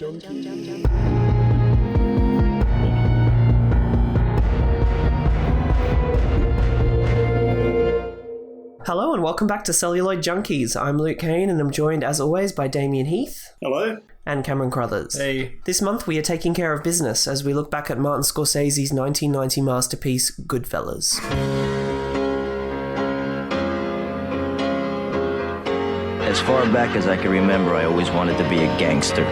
Hello and welcome back to Celluloid Junkies. I'm Luke Kane and I'm joined as always by Damien Heath. Hello. And Cameron Crothers. Hey. This month we are taking care of business as we look back at Martin Scorsese's 1990 masterpiece, GoodFellas. As far back as I can remember, I always wanted to be a gangster.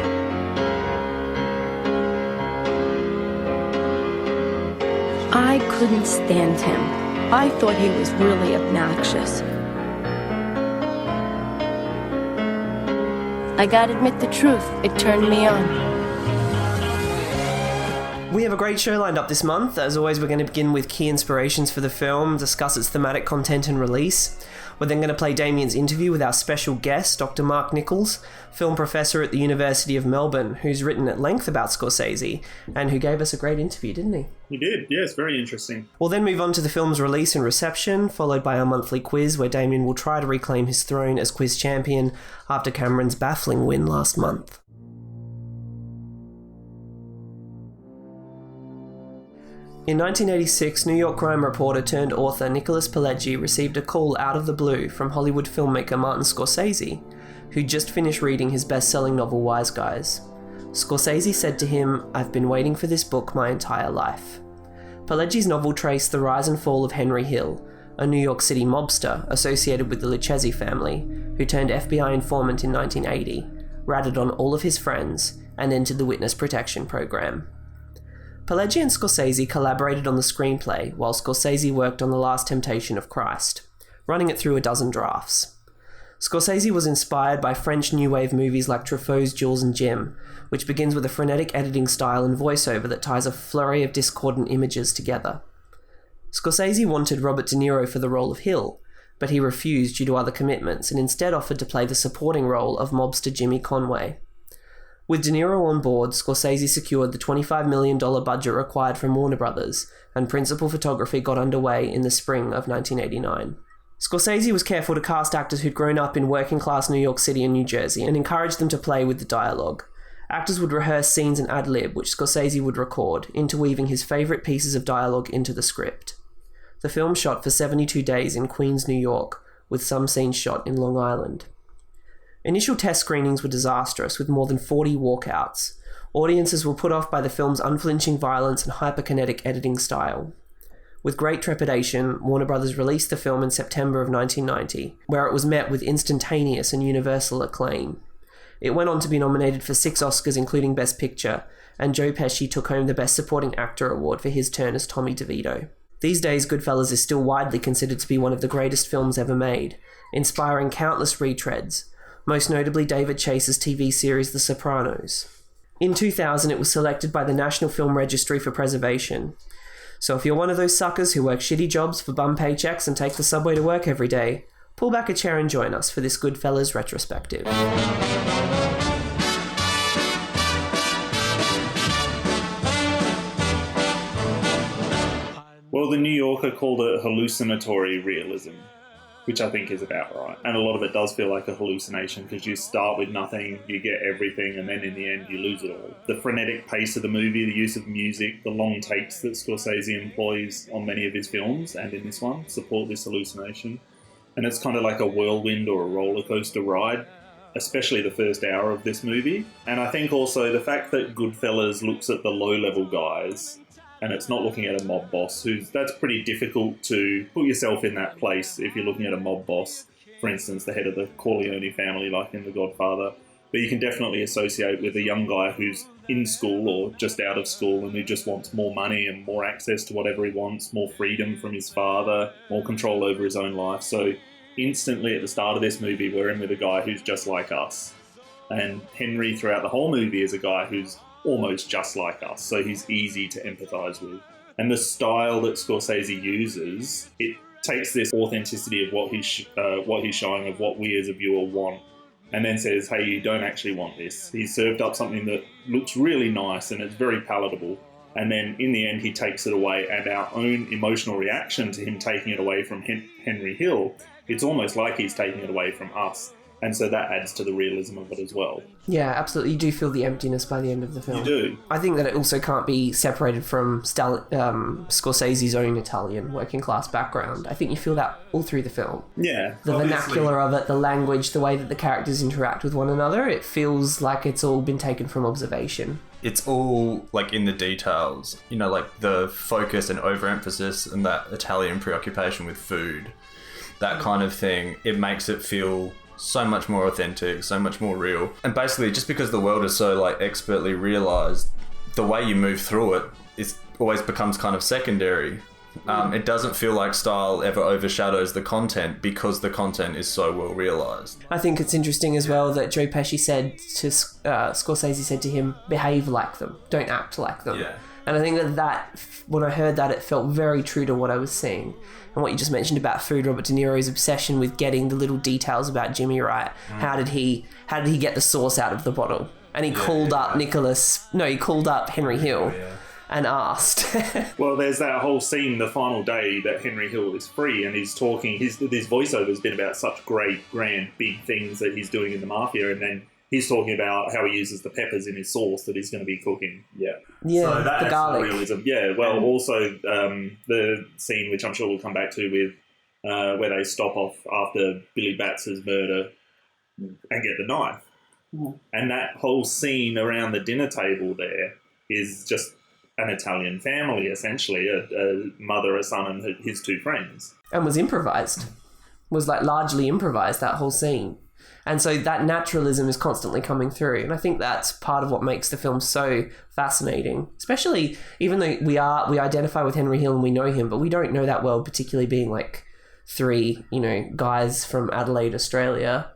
I couldn't stand him. I thought he was really obnoxious. I gotta admit the truth, it turned me on. We have a great show lined up this month. As always, we're going to begin with key inspirations for the film, discuss its thematic content and release. We're then going to play Damien's interview with our special guest, Dr. Mark Nichols, film professor at the University of Melbourne, who's written at length about Scorsese, and who gave us a great interview, didn't he? He did, yes, very interesting. We'll then move on to the film's release and reception, followed by our monthly quiz, where Damien will try to reclaim his throne as quiz champion after Cameron's baffling win last month. In 1986, New York crime reporter turned author Nicholas Pileggi received a call out of the blue from Hollywood filmmaker Martin Scorsese, who'd just finished reading his best-selling novel Wise Guys. Scorsese said to him, "I've been waiting for this book my entire life." Pileggi's novel traced the rise and fall of Henry Hill, a New York City mobster associated with the Lucchese family, who turned FBI informant in 1980, ratted on all of his friends, and entered the witness protection program. Pileggi and Scorsese collaborated on the screenplay, while Scorsese worked on The Last Temptation of Christ, running it through a dozen drafts. Scorsese was inspired by French New Wave movies like Truffaut's Jules and Jim, which begins with a frenetic editing style and voiceover that ties a flurry of discordant images together. Scorsese wanted Robert De Niro for the role of Hill, but he refused due to other commitments and instead offered to play the supporting role of mobster Jimmy Conway. With De Niro on board, Scorsese secured the $25 million budget required from Warner Brothers, and principal photography got underway in the spring of 1989. Scorsese was careful to cast actors who'd grown up in working-class New York City and New Jersey, and encouraged them to play with the dialogue. Actors would rehearse scenes and ad-lib, which Scorsese would record, interweaving his favourite pieces of dialogue into the script. The film shot for 72 days in Queens, New York, with some scenes shot in Long Island. Initial test screenings were disastrous, with more than 40 walkouts. Audiences were put off by the film's unflinching violence and hyperkinetic editing style. With great trepidation, Warner Brothers released the film in September of 1990, where it was met with instantaneous and universal acclaim. It went on to be nominated for 6 Oscars, including Best Picture, and Joe Pesci took home the Best Supporting Actor award for his turn as Tommy DeVito. These days, GoodFellas is still widely considered to be one of the greatest films ever made, inspiring countless retreads, most notably David Chase's TV series The Sopranos. In 2000, it was selected by the National Film Registry for preservation. So if you're one of those suckers who work shitty jobs for bum paychecks and take the subway to work every day, pull back a chair and join us for this GoodFellas retrospective. Well, the New Yorker called it hallucinatory realism, which I think is about right. And a lot of it does feel like a hallucination because you start with nothing, you get everything, and then in the end you lose it all. The frenetic pace of the movie, the use of music, the long takes that Scorsese employs on many of his films, and in this one, support this hallucination. And it's kind of like a whirlwind or a roller coaster ride, especially the first hour of this movie. And I think also the fact that GoodFellas looks at the low-level guys, and it's not looking at a mob boss, that's pretty difficult to put yourself in that place if you're looking at a mob boss, for instance, the head of the Corleone family, like in The Godfather. But you can definitely associate with a young guy who's in school or just out of school and who just wants more money and more access to whatever he wants, more freedom from his father, more control over his own life. So instantly at the start of this movie, we're in with a guy who's just like us. And Henry, throughout the whole movie, is a guy who's almost just like us, so he's easy to empathise with. And the style that Scorsese uses, it takes this authenticity of what he's showing, of what we as a viewer want, and then says, hey, you don't actually want this. He's served up something that looks really nice and it's very palatable, and then in the end he takes it away, and our own emotional reaction to him taking it away from Henry Hill, it's almost like he's taking it away from us. And so that adds to the realism of it as well. Yeah, absolutely. You do feel the emptiness by the end of the film. You do. I think that it also can't be separated from Scorsese's own Italian working class background. I think you feel that all through the film. Yeah. The vernacular of it, the language, the way that the characters interact with one another, it feels like it's all been taken from observation. It's all like in the details, you know, like the focus and overemphasis and that Italian preoccupation with food, that kind of thing. It makes it feel so much more authentic, so much more real. And basically, just because the world is so like expertly realized, the way you move through it is always becomes kind of secondary. It doesn't feel like style ever overshadows the content because the content is so well realized. I think it's interesting as well that Joe Pesci said to Scorsese said to him, behave like them, don't act like them. Yeah. And I think that when I heard that, it felt very true to what I was seeing. And what you just mentioned about food, Robert De Niro's obsession with getting the little details about Jimmy right. How did he get the sauce out of the bottle? And he called up Henry Hill and asked. Well, there's that whole scene, the final day that Henry Hill is free, and he's talking, his voiceover has been about such great, grand, big things that he's doing in the mafia, and then he's talking about how he uses the peppers in his sauce that he's going to be cooking. Yeah. Yeah, so that the garlic. Realism. Yeah, well, also the scene, which I'm sure we'll come back to, with where they stop off after Billy Batts' murder and get the knife. And that whole scene around the dinner table there is just an Italian family, essentially, a mother, a son, and his two friends. And was improvised. Was like largely improvised, that whole scene. And so that naturalism is constantly coming through. And I think that's part of what makes the film so fascinating. Especially, even though we identify with Henry Hill and we know him, but we don't know that world, particularly being like three, guys from Adelaide, Australia,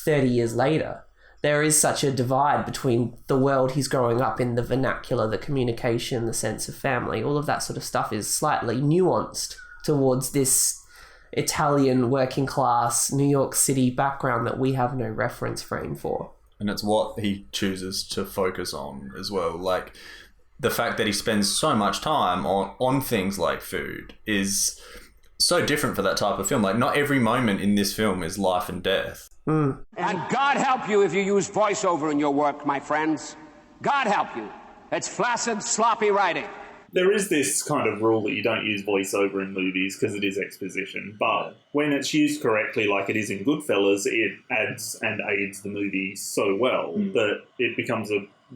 30 years later. There is such a divide between the world he's growing up in, the vernacular, the communication, the sense of family. All of that sort of stuff is slightly nuanced towards this Italian working class New York City background that we have no reference frame for. And it's what he chooses to focus on as well. Like the fact that he spends so much time on things like food is so different for that type of film. Like not every moment in this film is life and death. And God help you if you use voiceover in your work, my friends. God help you. It's flaccid, sloppy writing. There is this kind of rule that you don't use voiceover in movies because it is exposition, but when it's used correctly, like it is in GoodFellas, it adds and aids the movie so well that it becomes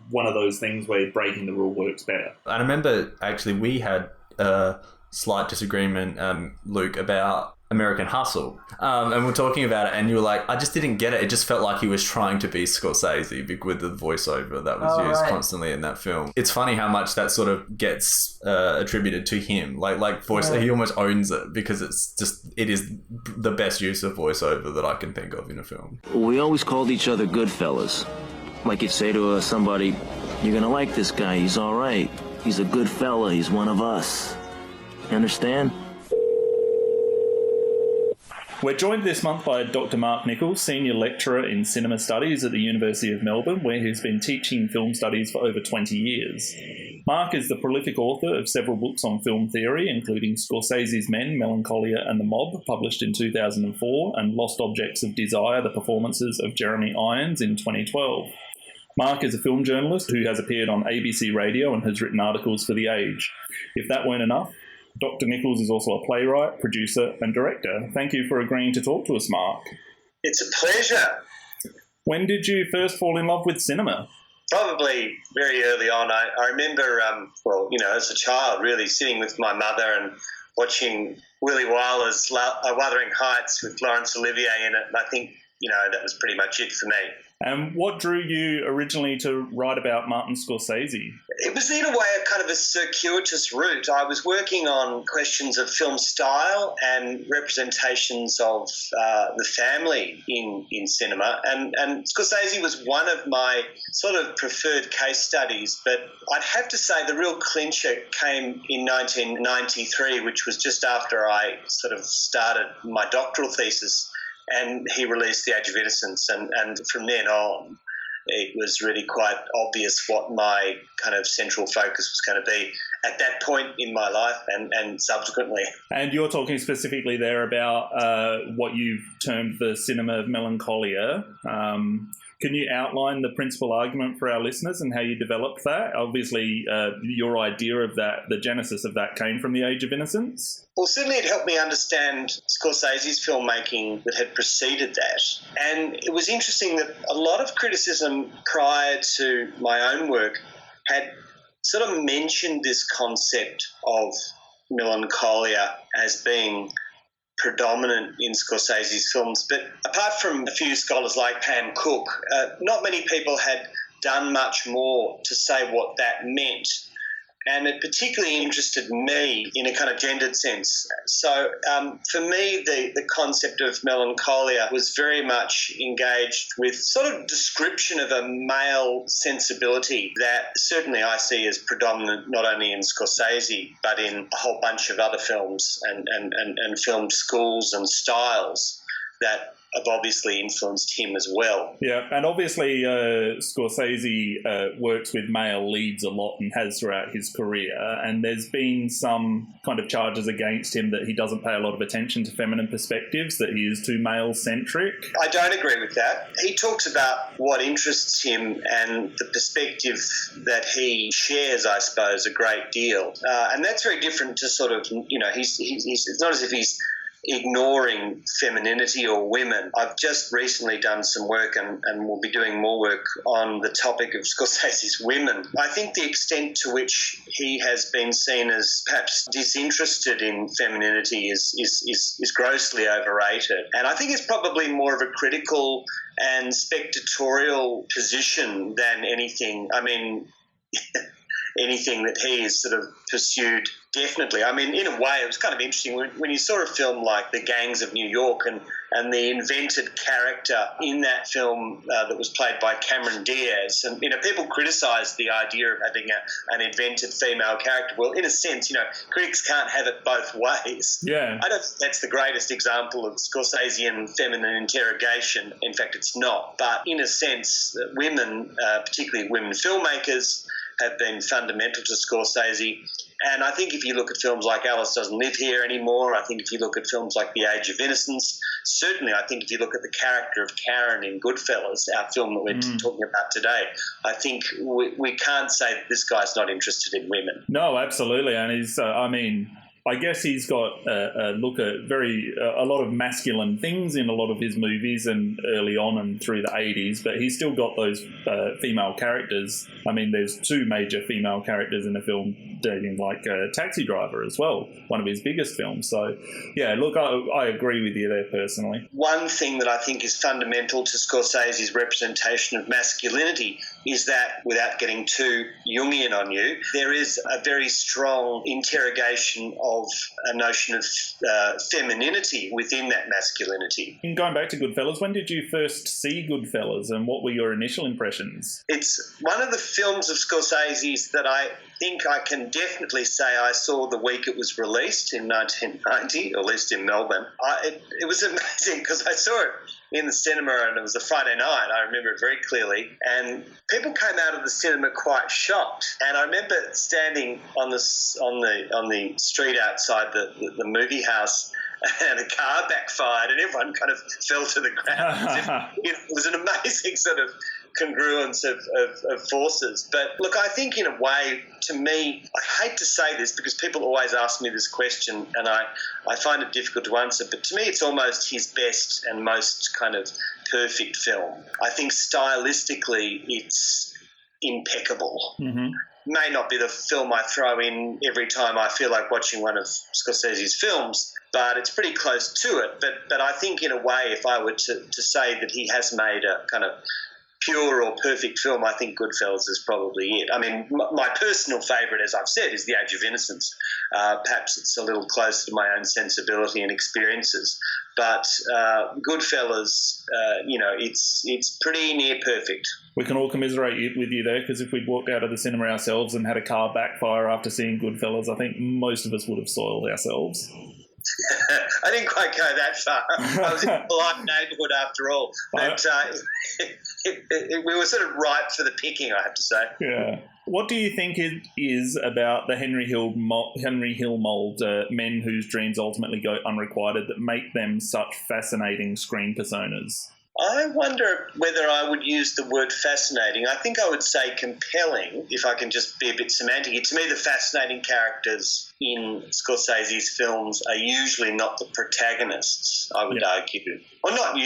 one of those things where breaking the rule works better. I remember, actually, we had a slight disagreement, Luke, about American Hustle. And we're talking about it, and you were like, I just didn't get it. It just felt like he was trying to be Scorsese with the voiceover that was used constantly in that film. It's funny how much that sort of gets attributed to him. Like voice, he almost owns it because it is the best use of voiceover that I can think of in a film. We always called each other GoodFellas. Like you'd say to somebody, you're gonna like this guy, he's all right. He's a good fella, he's one of us. You understand? We're joined this month by Dr. Mark Nichols, Senior Lecturer in Cinema Studies at the University of Melbourne, where he's been teaching film studies for over 20 years. Mark is the prolific author of several books on film theory, including Scorsese's Men, Melancholia and the Mob, published in 2004, and Lost Objects of Desire, the performances of Jeremy Irons in 2012. Mark is a film journalist who has appeared on ABC Radio and has written articles for The Age. If that weren't enough, Dr. Nichols is also a playwright, producer and director. Thank you for agreeing to talk to us, Mark. It's a pleasure. When did you first fall in love with cinema? Probably very early on. I remember, as a child, really sitting with my mother and watching Willy Wyler's Wuthering Heights with Laurence Olivier in it. And I think, that was pretty much it for me. And what drew you originally to write about Martin Scorsese? It was in a way a kind of a circuitous route. I was working on questions of film style and representations of the family in cinema. And Scorsese was one of my sort of preferred case studies. But I'd have to say the real clincher came in 1993, which was just after I sort of started my doctoral thesis. And he released The Age of Innocence, and from then on, it was really quite obvious what my kind of central focus was going to be. at that point in my life and subsequently. And you're talking specifically there about what you've termed the Cinema of Melancholia. Can you outline the principal argument for our listeners and how you developed that? Obviously, your idea of that, the genesis of that, came from The Age of Innocence. Well, certainly it helped me understand Scorsese's filmmaking that had preceded that. And it was interesting that a lot of criticism prior to my own work had sort of mentioned this concept of melancholia as being predominant in Scorsese's films. But apart from a few scholars like Pam Cook, not many people had done much more to say what that meant. And it particularly interested me in a kind of gendered sense. So for me, the concept of melancholia was very much engaged with sort of description of a male sensibility that certainly I see as predominant not only in Scorsese but in a whole bunch of other films and film schools and styles that have obviously influenced him as well. Yeah, and obviously Scorsese works with male leads a lot and has throughout his career, and there's been some kind of charges against him that he doesn't pay a lot of attention to feminine perspectives, that he is too male-centric. I don't agree with that. He talks about what interests him and the perspective that he shares, I suppose, a great deal. And that's very different to sort of, he's it's not as if he's ignoring femininity or women. I've just recently done some work and will be doing more work on the topic of Scorsese's women. I think the extent to which he has been seen as perhaps disinterested in femininity is grossly overrated. And I think it's probably more of a critical and spectatorial position than anything. I mean, anything that he has sort of pursued, definitely. I mean, in a way, it was kind of interesting when you saw a film like The Gangs of New York and the invented character in that film that was played by Cameron Diaz. And, people criticised the idea of having an invented female character. Well, in a sense, critics can't have it both ways. Yeah. I don't think that's the greatest example of Scorsesian feminine interrogation. In fact, it's not. But in a sense, women, particularly women filmmakers, have been fundamental to Scorsese. And I think if you look at films like Alice Doesn't Live Here anymore, I think if you look at films like The Age of Innocence, certainly I think if you look at the character of Karen in GoodFellas, our film that we're talking about today, I think we can't say that this guy's not interested in women. No, absolutely. And he's, I guess he's got a look at a lot of masculine things in a lot of his movies and early on and through the 80s, but he's still got those female characters. I mean, there's two major female characters in a film dating like Taxi Driver as well, one of his biggest films. So, yeah, look, I agree with you there personally. One thing that I think is fundamental to Scorsese's representation of masculinity is that, without getting too Jungian on you, there is a very strong interrogation of a notion of femininity within that masculinity. And going back to GoodFellas, when did you first see GoodFellas and what were your initial impressions? It's one of the films of Scorsese's that I think I can definitely say I saw the week it was released in 1990, or at least in Melbourne. It was amazing because I saw it in the cinema and it was a Friday night. I remember it very clearly. And people came out of the cinema quite shocked. And I remember standing on the street outside the movie house, and a car backfired and everyone kind of fell to the ground. It was an amazing sort of congruence of forces. But look, I think in a way, to me, I hate to say this because people always ask me this question and I find it difficult to answer, but to me it's almost his best and most kind of perfect film. I think stylistically it's impeccable. Mm-hmm. May not be the film I throw in every time I feel like watching one of Scorsese's films, but it's pretty close to it. But I think in a way, if I were to say that he has made a kind of pure or perfect film, I think GoodFellas is probably it. I mean, my personal favourite, as I've said, is The Age of Innocence. Perhaps it's a little closer to my own sensibility and experiences. But GoodFellas, it's pretty near perfect. We can all commiserate with you there, because if we'd walked out of the cinema ourselves and had a car backfire after seeing GoodFellas, I think most of us would have soiled ourselves. I didn't quite go that far. I was in a polite neighbourhood after all. But we were sort of ripe for the picking, I have to say. Yeah. What do you think it is about the Henry Hill mould, men whose dreams ultimately go unrequited, that make them such fascinating screen personas? I wonder whether I would use the word fascinating. I think I would say compelling, if I can just be a bit semantic. To me, the fascinating characters in Scorsese's films are usually not the protagonists, I would argue. Or not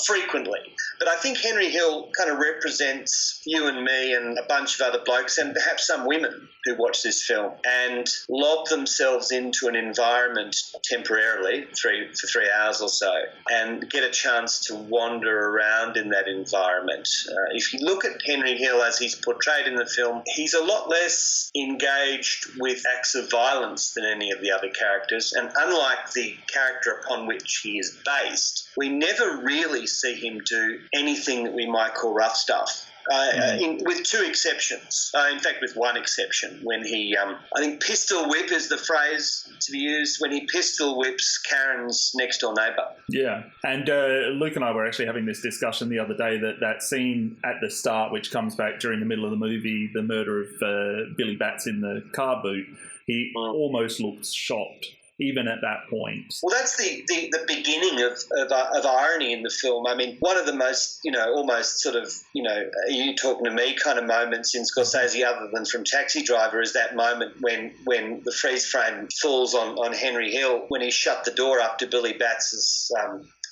frequently. But I think Henry Hill kind of represents you and me and a bunch of other blokes and perhaps some women who watch this film and lob themselves into an environment temporarily for 3 hours or so and get a chance to wander around in that environment. If you look at Henry Hill as he's portrayed in the film, he's a lot less engaged with acts of violence than any of the other characters, and unlike the character upon which he is based, we never really see him do anything that we might call rough stuff. With two exceptions. In fact, with one exception, when he, I think pistol whip is the phrase to be used, when he pistol whips Karen's next door neighbour. Yeah, and Luke and I were actually having this discussion the other day that scene at the start, which comes back during the middle of the movie, the murder of Billy Batts in the car boot, he almost looks shocked. Even at that point. Well, that's the beginning of irony in the film. I mean, one of the most, almost sort of, are you talking to me kind of moments in Scorsese other than from Taxi Driver is that moment when the freeze frame falls on Henry Hill when he shut the door after Billy Batts has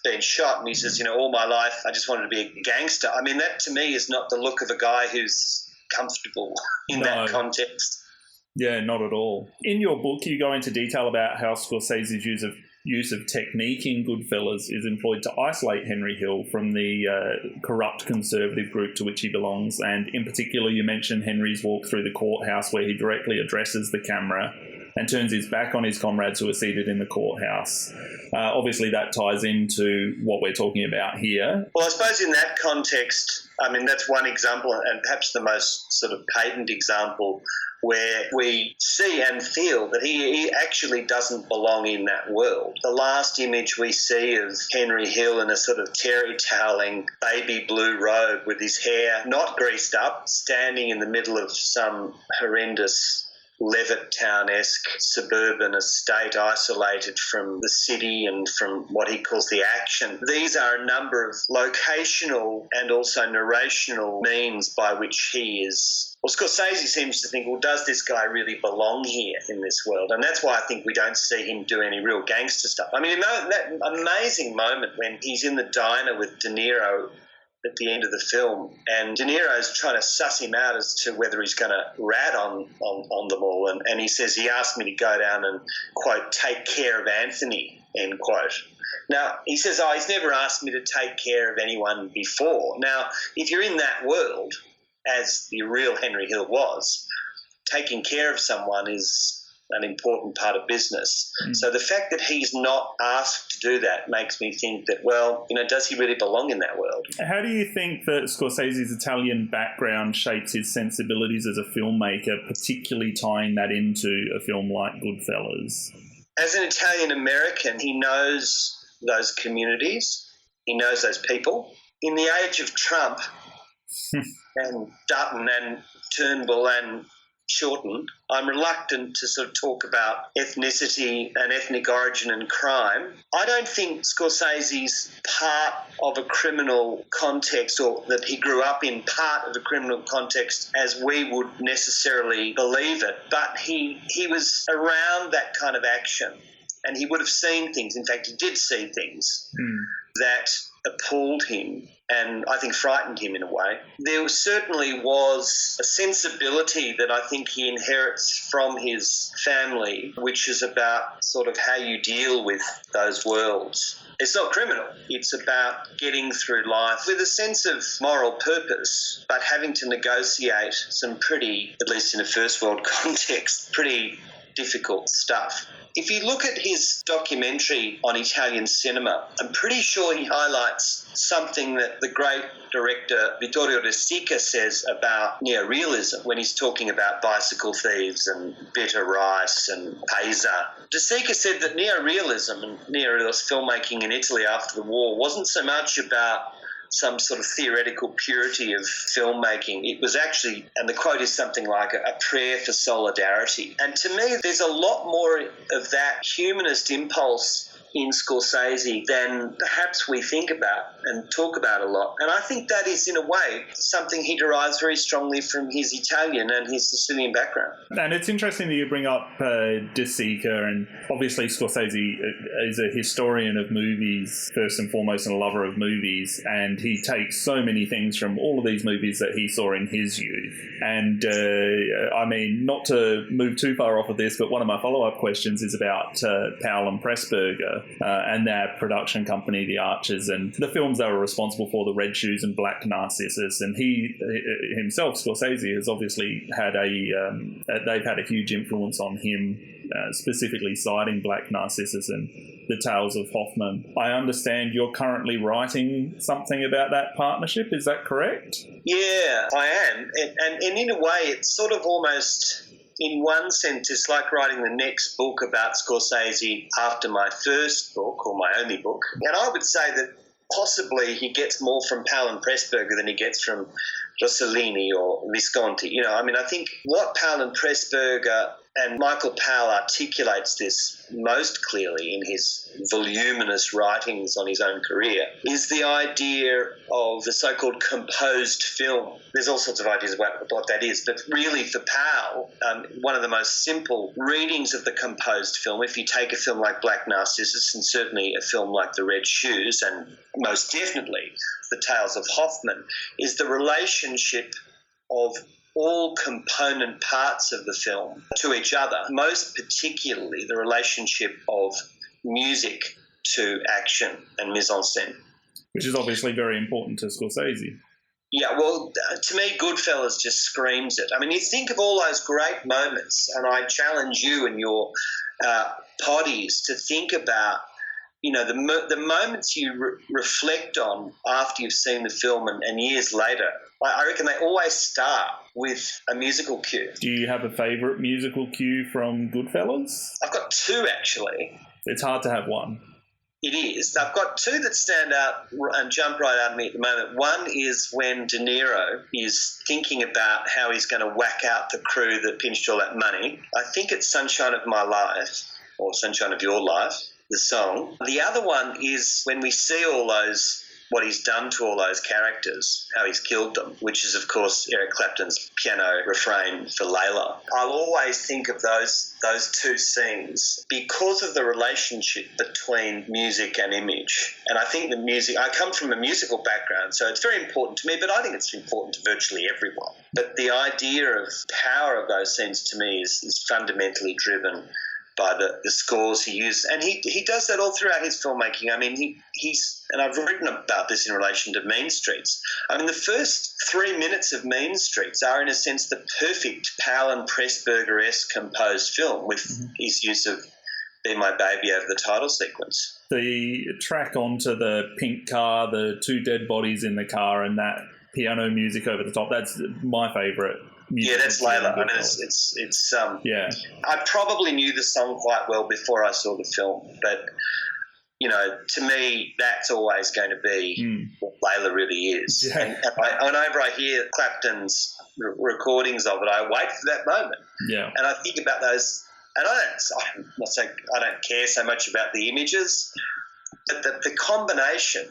been shot, and he says, all my life I just wanted to be a gangster. I mean, that to me is not the look of a guy who's comfortable in that context. Yeah, not at all. In your book, you go into detail about how Scorsese's use of technique in GoodFellas is employed to isolate Henry Hill from the corrupt conservative group to which he belongs, and in particular you mention Henry's walk through the courthouse where he directly addresses the camera and turns his back on his comrades who are seated in the courthouse. Obviously that ties into what we're talking about here. Well, I suppose in that context, I mean, that's one example, and perhaps the most sort of patent example, where we see and feel that he actually doesn't belong in that world. The last image we see of Henry Hill in a sort of terry-toweling baby blue robe with his hair not greased up, standing in the middle of some horrendous Levittown-esque suburban estate isolated from the city and from what he calls the action. These are a number of locational and also narrational means by which he is... Well, Scorsese seems to think, well, does this guy really belong here in this world? And that's why I think we don't see him do any real gangster stuff. I mean, that amazing moment when he's in the diner with De Niro at the end of the film, and De Niro's trying to suss him out as to whether he's going to rat on them all, and he says he asked me to go down and, quote, take care of Anthony, end quote. Now, he says, he's never asked me to take care of anyone before. Now, if you're in that world, as the real Henry Hill was, taking care of someone is an important part of business. So the fact that he's not asked to do that makes me think that, well, does he really belong in that world? How do you think that Scorsese's Italian background shapes his sensibilities as a filmmaker, particularly tying that into a film like GoodFellas? As an Italian-American, he knows those communities. He knows those people. In the age of Trump and Dutton and Turnbull and Shorten, I'm reluctant to sort of talk about ethnicity and ethnic origin and crime. I don't think Scorsese's part of a criminal context, or that he grew up in part of a criminal context as we would necessarily believe it, but he was around that kind of action and he would have seen things. In fact, he did see things that appalled him and I think frightened him in a way. There certainly was a sensibility that I think he inherits from his family, which is about sort of how you deal with those worlds. It's not criminal. It's about getting through life with a sense of moral purpose, but having to negotiate some pretty, at least in a first world context, pretty difficult stuff. if you look at his documentary on Italian cinema, I'm pretty sure he highlights something that the great director Vittorio De Sica says about neorealism when he's talking about Bicycle Thieves and Bitter Rice and Pesa. De Sica said that neorealism and neorealist filmmaking in Italy after the war wasn't so much about some sort of theoretical purity of filmmaking. It was actually, and the quote is something like a prayer for solidarity. And to me, there's a lot more of that humanist impulse in Scorsese than perhaps we think about and talk about a lot. And I think that is, in a way, something he derives very strongly from his Italian and his Sicilian background. And it's interesting that you bring up De Sica, and obviously Scorsese is a historian of movies, first and foremost, and a lover of movies, and he takes so many things from all of these movies that he saw in his youth. And, I mean, not to move too far off of this, but one of my follow-up questions is about Powell and Pressburger, and their production company, The Archers, and the films they were responsible for, The Red Shoes and Black Narcissus. And he himself, Scorsese, has obviously had they've had a huge influence on him, specifically citing Black Narcissus and The Tales of Hoffman. I understand you're currently writing something about that partnership, is that correct? Yeah, I am. And in a way, it's sort of almost... in one sense, it's like writing the next book about Scorsese after my first book, or my only book. And I would say that possibly he gets more from Powell and Pressburger than he gets from Rossellini or Visconti. You know, I mean, I think what Powell and Pressburger, and Michael Powell articulates this most clearly in his voluminous writings on his own career, is the idea of the so-called composed film. There's all sorts of ideas about what that is, but really for Powell, one of the most simple readings of the composed film, if you take a film like Black Narcissus and certainly a film like The Red Shoes and most definitely The Tales of Hoffman, is the relationship of all component parts of the film to each other, most particularly the relationship of music to action and mise en scène. Which is obviously very important to Scorsese. Yeah, well, to me, GoodFellas just screams it. I mean, you think of all those great moments, and I challenge you and your poddies to think about, you know, the moments you reflect on after you've seen the film and years later. I reckon they always start with a musical cue. Do you have a favourite musical cue from GoodFellas? I've got two, actually. It's hard to have one. It is. I've got two that stand out and jump right out at me at the moment. One is when De Niro is thinking about how he's going to whack out the crew that pinched all that money. I think it's Sunshine of My Life, or Sunshine of Your Life, the song. The other one is when we see all those, what he's done to all those characters, how he's killed them, which is, of course, Eric Clapton's piano refrain for Layla. I'll always think of those two scenes because of the relationship between music and image. And I think the music, I come from a musical background, so it's very important to me, but I think it's important to virtually everyone. But the idea of power of those scenes to me is fundamentally driven by the scores he uses. And he does that all throughout his filmmaking. I mean, he's, and I've written about this in relation to Mean Streets. I mean, the first 3 minutes of Mean Streets are, in a sense, the perfect Powell and Pressburger-esque composed film with his use of Be My Baby over the title sequence. The track onto the pink car, the two dead bodies in the car, and that piano music over the top, that's my favourite. Yeah, that's Layla. I mean, it's yeah. I probably knew the song quite well before I saw the film, but you know, to me, that's always going to be what Layla really is. Yeah. And whenever I hear Clapton's recordings of it, I wait for that moment. Yeah. And I think about those, and I'm not saying I don't care so much about the images, but the combination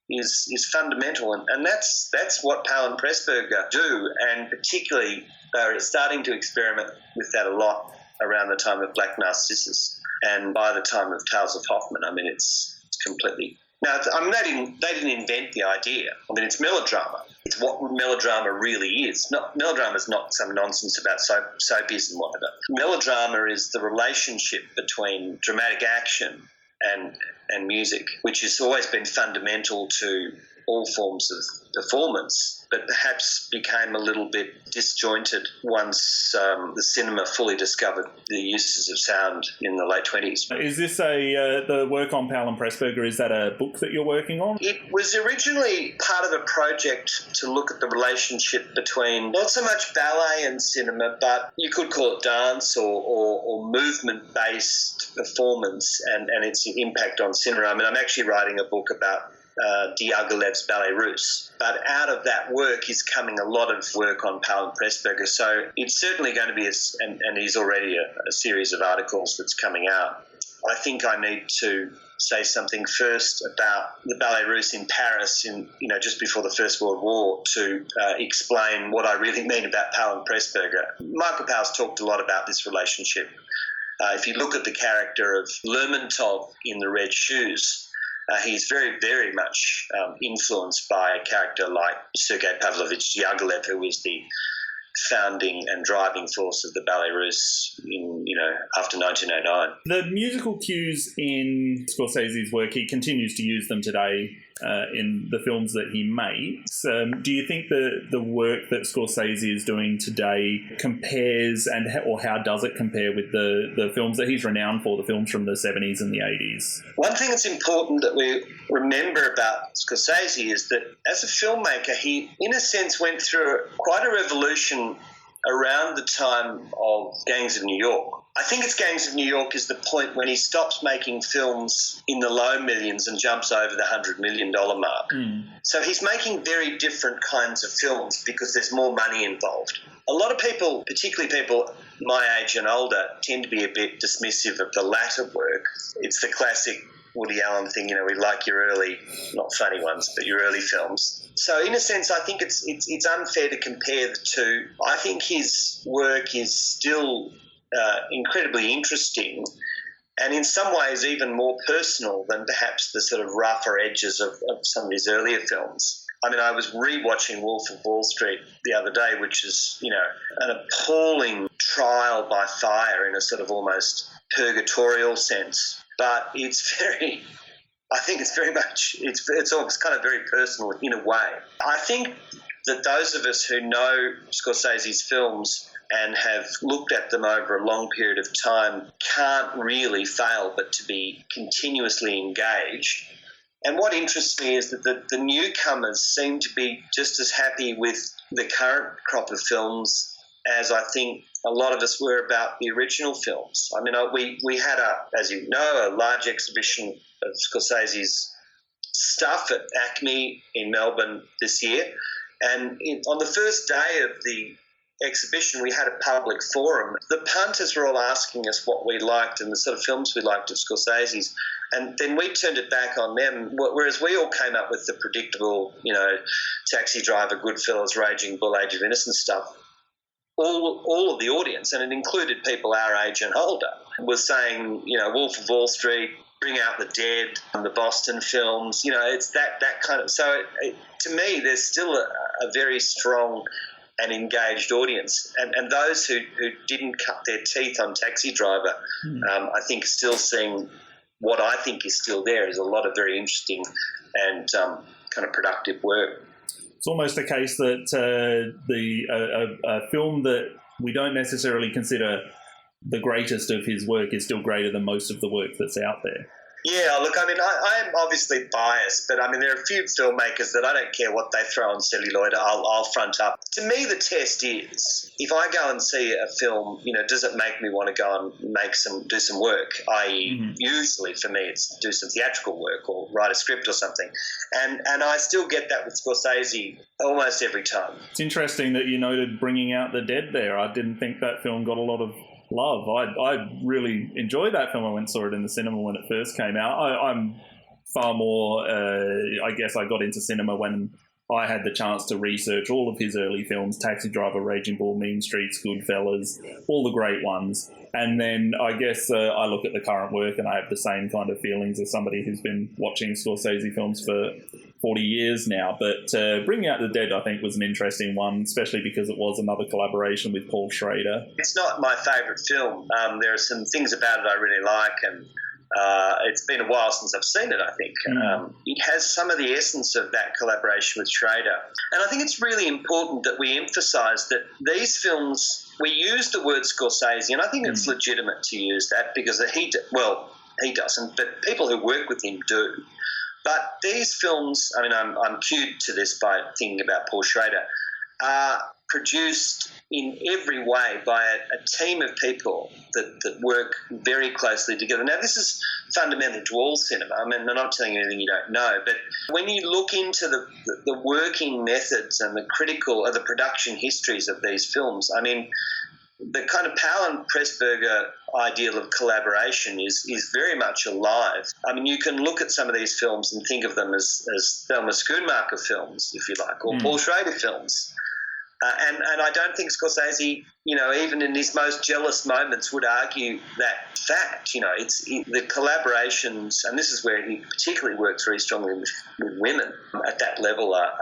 is fundamental, and that's what Powell and Pressburger do, and particularly they're starting to experiment with that a lot around the time of Black Narcissus, and by the time of Tales of Hoffman, I mean it's completely. Now, I mean they didn't invent the idea. I mean it's melodrama. It's what melodrama really is. Melodrama is not some nonsense about soapies and whatever. Melodrama is the relationship between dramatic action and music, which has always been fundamental to all forms of performance. but perhaps became a little bit disjointed once the cinema fully discovered the uses of sound in the late 20s. Is this the work on Powell and Pressburger, is that a book that you're working on? It was originally part of a project to look at the relationship between not so much ballet and cinema, but you could call it dance or movement-based performance and its impact on cinema. I mean, I'm actually writing a book about Diaghilev's Ballet Russe. But out of that work is coming a lot of work on Powell and Pressburger. So it's certainly going to be, and is already a series of articles that's coming out. I think I need to say something first about the Ballet Russe in Paris just before the First World War to explain what I really mean about Powell and Pressburger. Michael Powell's talked a lot about this relationship. If you look at the character of Lermontov in The Red Shoes, he's very, very much influenced by a character like Sergei Pavlovich Diaghilev, who was the founding and driving force of the Ballet Russe after 1909. The musical cues in Scorsese's work, he continues to use them today in the films that he makes. Do you think the work that Scorsese is doing today compares, or how does it compare with the films that he's renowned for, the films from the 70s and the 80s? One thing that's important that we remember about Scorsese is that as a filmmaker, he, in a sense, went through quite a revolution around the time of Gangs of New York. I think it's Gangs of New York is the point when he stops making films in the low millions and jumps over the $100 million mark. So he's making very different kinds of films because there's more money involved. A lot of people, particularly people my age and older, tend to be a bit dismissive of the latter work. It's the classic Woody Allen thing, we like your early, not funny ones, but your early films. So in a sense, I think it's unfair to compare the two. I think his work is still incredibly interesting and in some ways even more personal than perhaps the sort of rougher edges of some of his earlier films. I mean, I was re-watching Wolf of Wall Street the other day, which is, an appalling trial by fire in a sort of almost purgatorial sense. But I think it's very much, it's almost kind of very personal in a way. I think that those of us who know Scorsese's films and have looked at them over a long period of time can't really fail but to be continuously engaged. And what interests me is that the newcomers seem to be just as happy with the current crop of films as I think a lot of us were about the original films. I mean, we had, as you know, a large exhibition of Scorsese's stuff at Acme in Melbourne this year. And on the first day of the exhibition, we had a public forum. The punters were all asking us what we liked and the sort of films we liked of Scorsese's. And then we turned it back on them, whereas we all came up with the predictable, Taxi Driver, GoodFellas, Raging Bull, Age of Innocence stuff. All of the audience, and it included people our age and older, was saying, Wolf of Wall Street, Bring Out the Dead, the Boston films, it's that kind of... So to me, there's still a very strong and engaged audience. And those who didn't cut their teeth on Taxi Driver, I think are still seeing what I think is still there is a lot of very interesting and kind of productive work. It's almost a case that a film that we don't necessarily consider the greatest of his work is still greater than most of the work that's out there. Yeah, look, I mean, I'm obviously biased, but I mean, there are a few filmmakers that I don't care what they throw on celluloid, I'll front up. To me, the test is, if I go and see a film, does it make me want to go and do some work? I.e., usually for me, it's do some theatrical work or write a script or something. And I still get that with Scorsese almost every time. It's interesting that you noted Bringing Out the Dead there. I didn't think that film got a lot of love. I really enjoyed that film. I went and saw it in the cinema when it first came out. I'm far more, I guess I got into cinema when I had the chance to research all of his early films, Taxi Driver, Raging Bull, Mean Streets, GoodFellas, all the great ones. And then I guess I look at the current work and I have the same kind of feelings as somebody who's been watching Scorsese films for 40 years now. But Bringing Out the Dead, I think, was an interesting one, especially because it was another collaboration with Paul Schrader. It's not my favourite film. There are some things about it I really like, and It's been a while since I've seen it, I think. It has some of the essence of that collaboration with Schrader. And I think it's really important that we emphasise that these films, we use the word Scorsese, and I think it's legitimate to use that because he doesn't, but people who work with him do. But these films, I mean, I'm cued to this by thinking about Paul Schrader, are produced in every way by a team of people that work very closely together. Now, this is fundamental to all cinema. I mean, I'm not telling you anything you don't know, but when you look into the working methods and the production histories of these films, I mean, the kind of Powell and Pressburger ideal of collaboration is very much alive. I mean, you can look at some of these films and think of them as Thelma Schoonmaker films, if you like, or Paul Schrader films. And I don't think Scorsese, even in his most jealous moments, would argue that fact. The collaborations, and this is where he particularly works very strongly with women at that level, are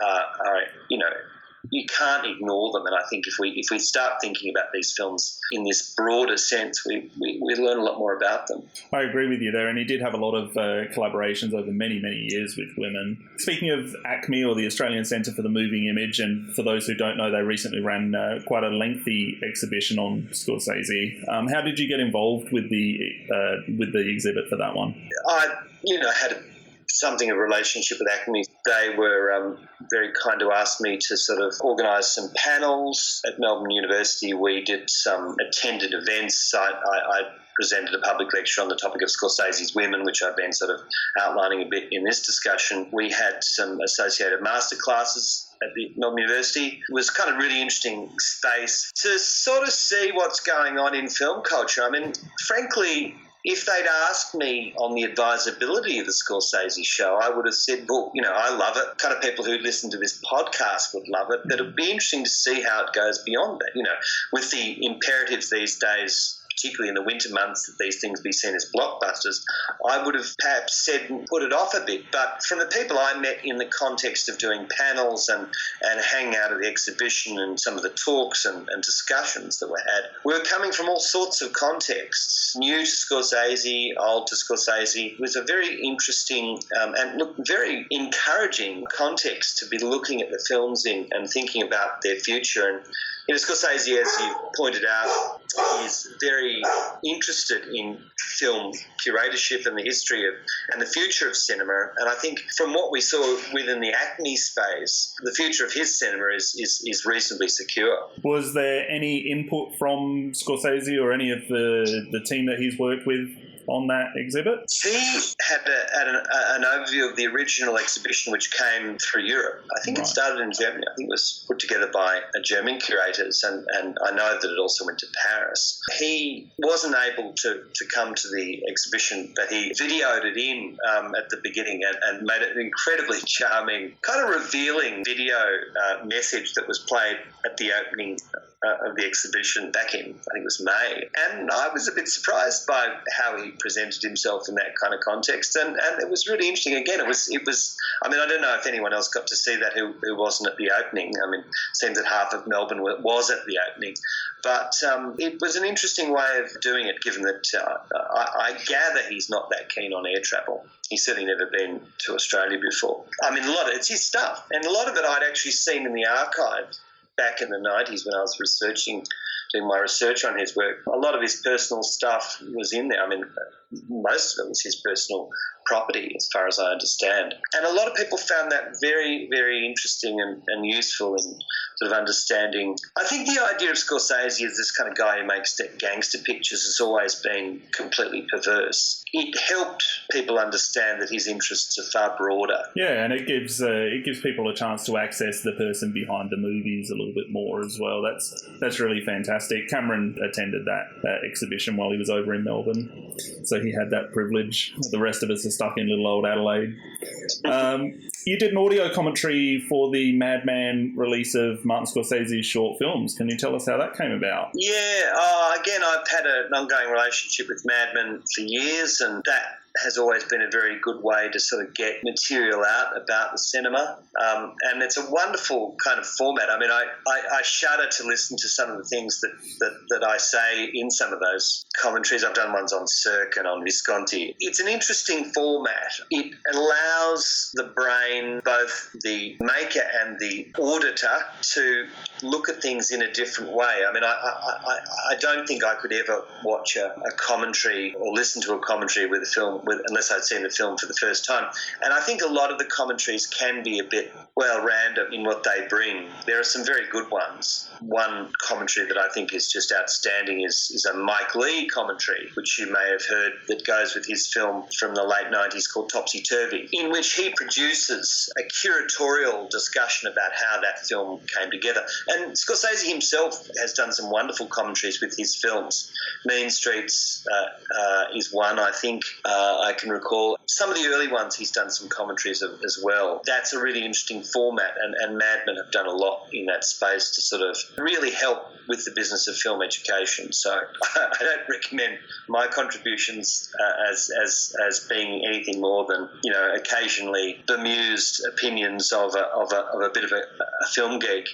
you can't ignore them. And I think if we start thinking about these films in this broader sense, we learn a lot more about them. I agree with you there, and he did have a lot of collaborations over many, many years with women. Speaking of ACME, or the Australian Centre for the Moving Image, and for those who don't know, they recently ran quite a lengthy exhibition on Scorsese. How did you get involved with the exhibit for that one? I had something of a relationship with ACME. They were very kind to ask me to sort of organise some panels at Melbourne University. We did some attended events. I presented a public lecture on the topic of Scorsese's women, which I've been sort of outlining a bit in this discussion. We had some associated masterclasses at the Melbourne University. It was kind of really interesting space to sort of see what's going on in film culture. I mean, frankly, if they'd asked me on the advisability of the Scorsese show, I would have said, well, I love it. Kind of people who listen to this podcast would love it. But it'd be interesting to see how it goes beyond that. With the imperatives these days, particularly in the winter months, that these things be seen as blockbusters, I would have perhaps said and put it off a bit. But from the people I met in the context of doing panels and hanging out at the exhibition and some of the talks and discussions that were had, we were coming from all sorts of contexts, new to Scorsese, old to Scorsese. It was a very interesting and very encouraging context to be looking at the films in and thinking about their future. And Scorsese, as you pointed out, is very interested in film curatorship and the history and the future of cinema. And I think from what we saw within the ACME space, the future of his cinema is reasonably secure. Was there any input from Scorsese or any of the team that he's worked with on that exhibit? He had an overview of the original exhibition, which came through Europe. I think It started in Germany. I think it was put together by German curators, and I know that it also went to Paris. He wasn't able to come to the exhibition, but he videoed it in at the beginning and made it an incredibly charming, kind of revealing video message that was played at the opening of the exhibition back in, I think it was May. And I was a bit surprised by how he presented himself in that kind of context. And it was really interesting. Again, it was. I mean, I don't know if anyone else got to see that who wasn't at the opening. I mean, it seems that half of Melbourne was at the opening. But it was an interesting way of doing it, given that I gather he's not that keen on air travel. He's certainly never been to Australia before. I mean, it's his stuff. And a lot of it I'd actually seen in the archive back in the 90s when I was doing my research on his work. A lot of his personal stuff was in there. I mean, most of it was his personal property, as far as I understand. And a lot of people found that very, very interesting and useful in sort of understanding. I think the idea of Scorsese as this kind of guy who makes gangster pictures has always been completely perverse. It helped people understand that his interests are far broader. Yeah, and it gives people a chance to access the person behind the movies a little bit more as well. That's really fantastic. Cameron attended that exhibition while he was over in Melbourne, so he had that privilege. The rest of us are stuck in little old Adelaide. You did an audio commentary for the Madman release of Martin Scorsese's short films. Can you tell us how that came about? Yeah, again, I've had an ongoing relationship with Madman for years, and that has always been a very good way to sort of get material out about the cinema. And it's a wonderful kind of format. I mean, I shudder to listen to some of the things that I say in some of those commentaries. I've done ones on Cirque and on Visconti. It's an interesting format. It allows the brain, both the maker and the auditor, to look at things in a different way. I mean, I don't think I could ever watch a commentary or listen to a commentary with a film unless I'd seen the film for the first time. And I think a lot of the commentaries can be a bit, random in what they bring. There are some very good ones. One commentary that I think is just outstanding is a Mike Leigh commentary, which you may have heard, that goes with his film from the late 90s called Topsy Turvy, in which he produces a curatorial discussion about how that film came together. And Scorsese himself has done some wonderful commentaries with his films. Mean Streets is one, I think, I can recall. Some of the early ones he's done some commentaries of as well. That's a really interesting format, and Mad Men have done a lot in that space to sort of really help with the business of film education. So I don't recommend my contributions as being anything more than, occasionally bemused opinions of a bit of a film geek.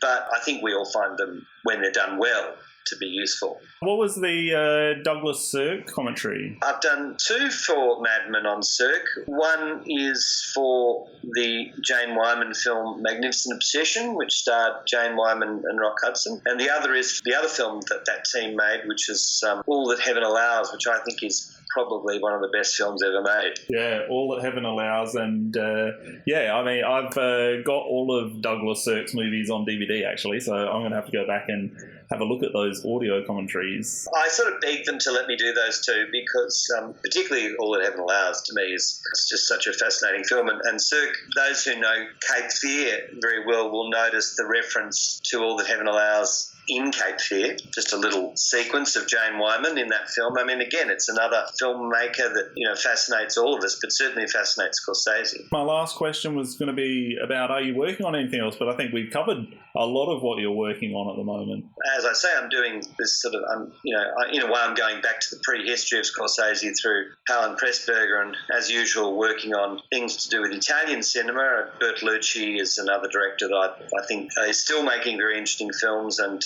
But I think we all find them, when they're done well, to be useful. What was the Douglas Sirk commentary? I've done two for Mad Men on Cirque. One is for the Jane Wyman film Magnificent Obsession, which starred Jane Wyman and Rock Hudson. And the other is the other film that team made, which is All That Heaven Allows, which I think is probably one of the best films ever made. Yeah, All That Heaven Allows. And I've got all of Douglas Sirk's movies on DVD, actually, so I'm going to have to go back and have a look at those audio commentaries. I sort of begged them to let me do those two because particularly All That Heaven Allows to me is just such a fascinating film. And Sirk, those who know Cape Fear very well will notice the reference to All That Heaven Allows in Cape Fear, just a little sequence of Jane Wyman in that film. I mean, again, it's another filmmaker that, fascinates all of us, but certainly fascinates Scorsese. My last question was going to be about, are you working on anything else? But I think we've covered a lot of what you're working on at the moment. As I say, I'm doing this sort of, in a way, I'm going back to the prehistory of Scorsese through Alan Pressburger and, as usual, working on things to do with Italian cinema. Bertolucci is another director that I think is still making very interesting films, and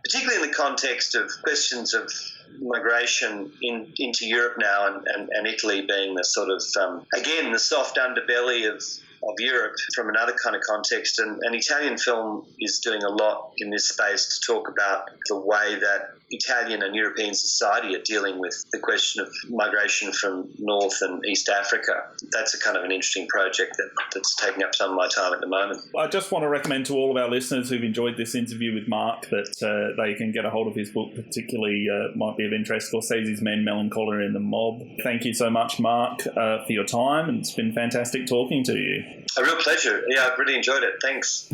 particularly in the context of questions of migration into Europe now, and Italy being the sort of, again, the soft underbelly of Europe from another kind of context. And Italian film is doing a lot in this space to talk about the way that Italian and European society are dealing with the question of migration from North and East Africa. That's a kind of an interesting project that's taking up some of my time at the moment. I just want to recommend to all of our listeners who've enjoyed this interview with Mark that they can get a hold of his book, particularly might be of interest, Scorsese's Men, Melancholia and the Mob. Thank you so much, Mark, for your time, and it's been fantastic talking to you. A real pleasure. Yeah, I've really enjoyed it. Thanks.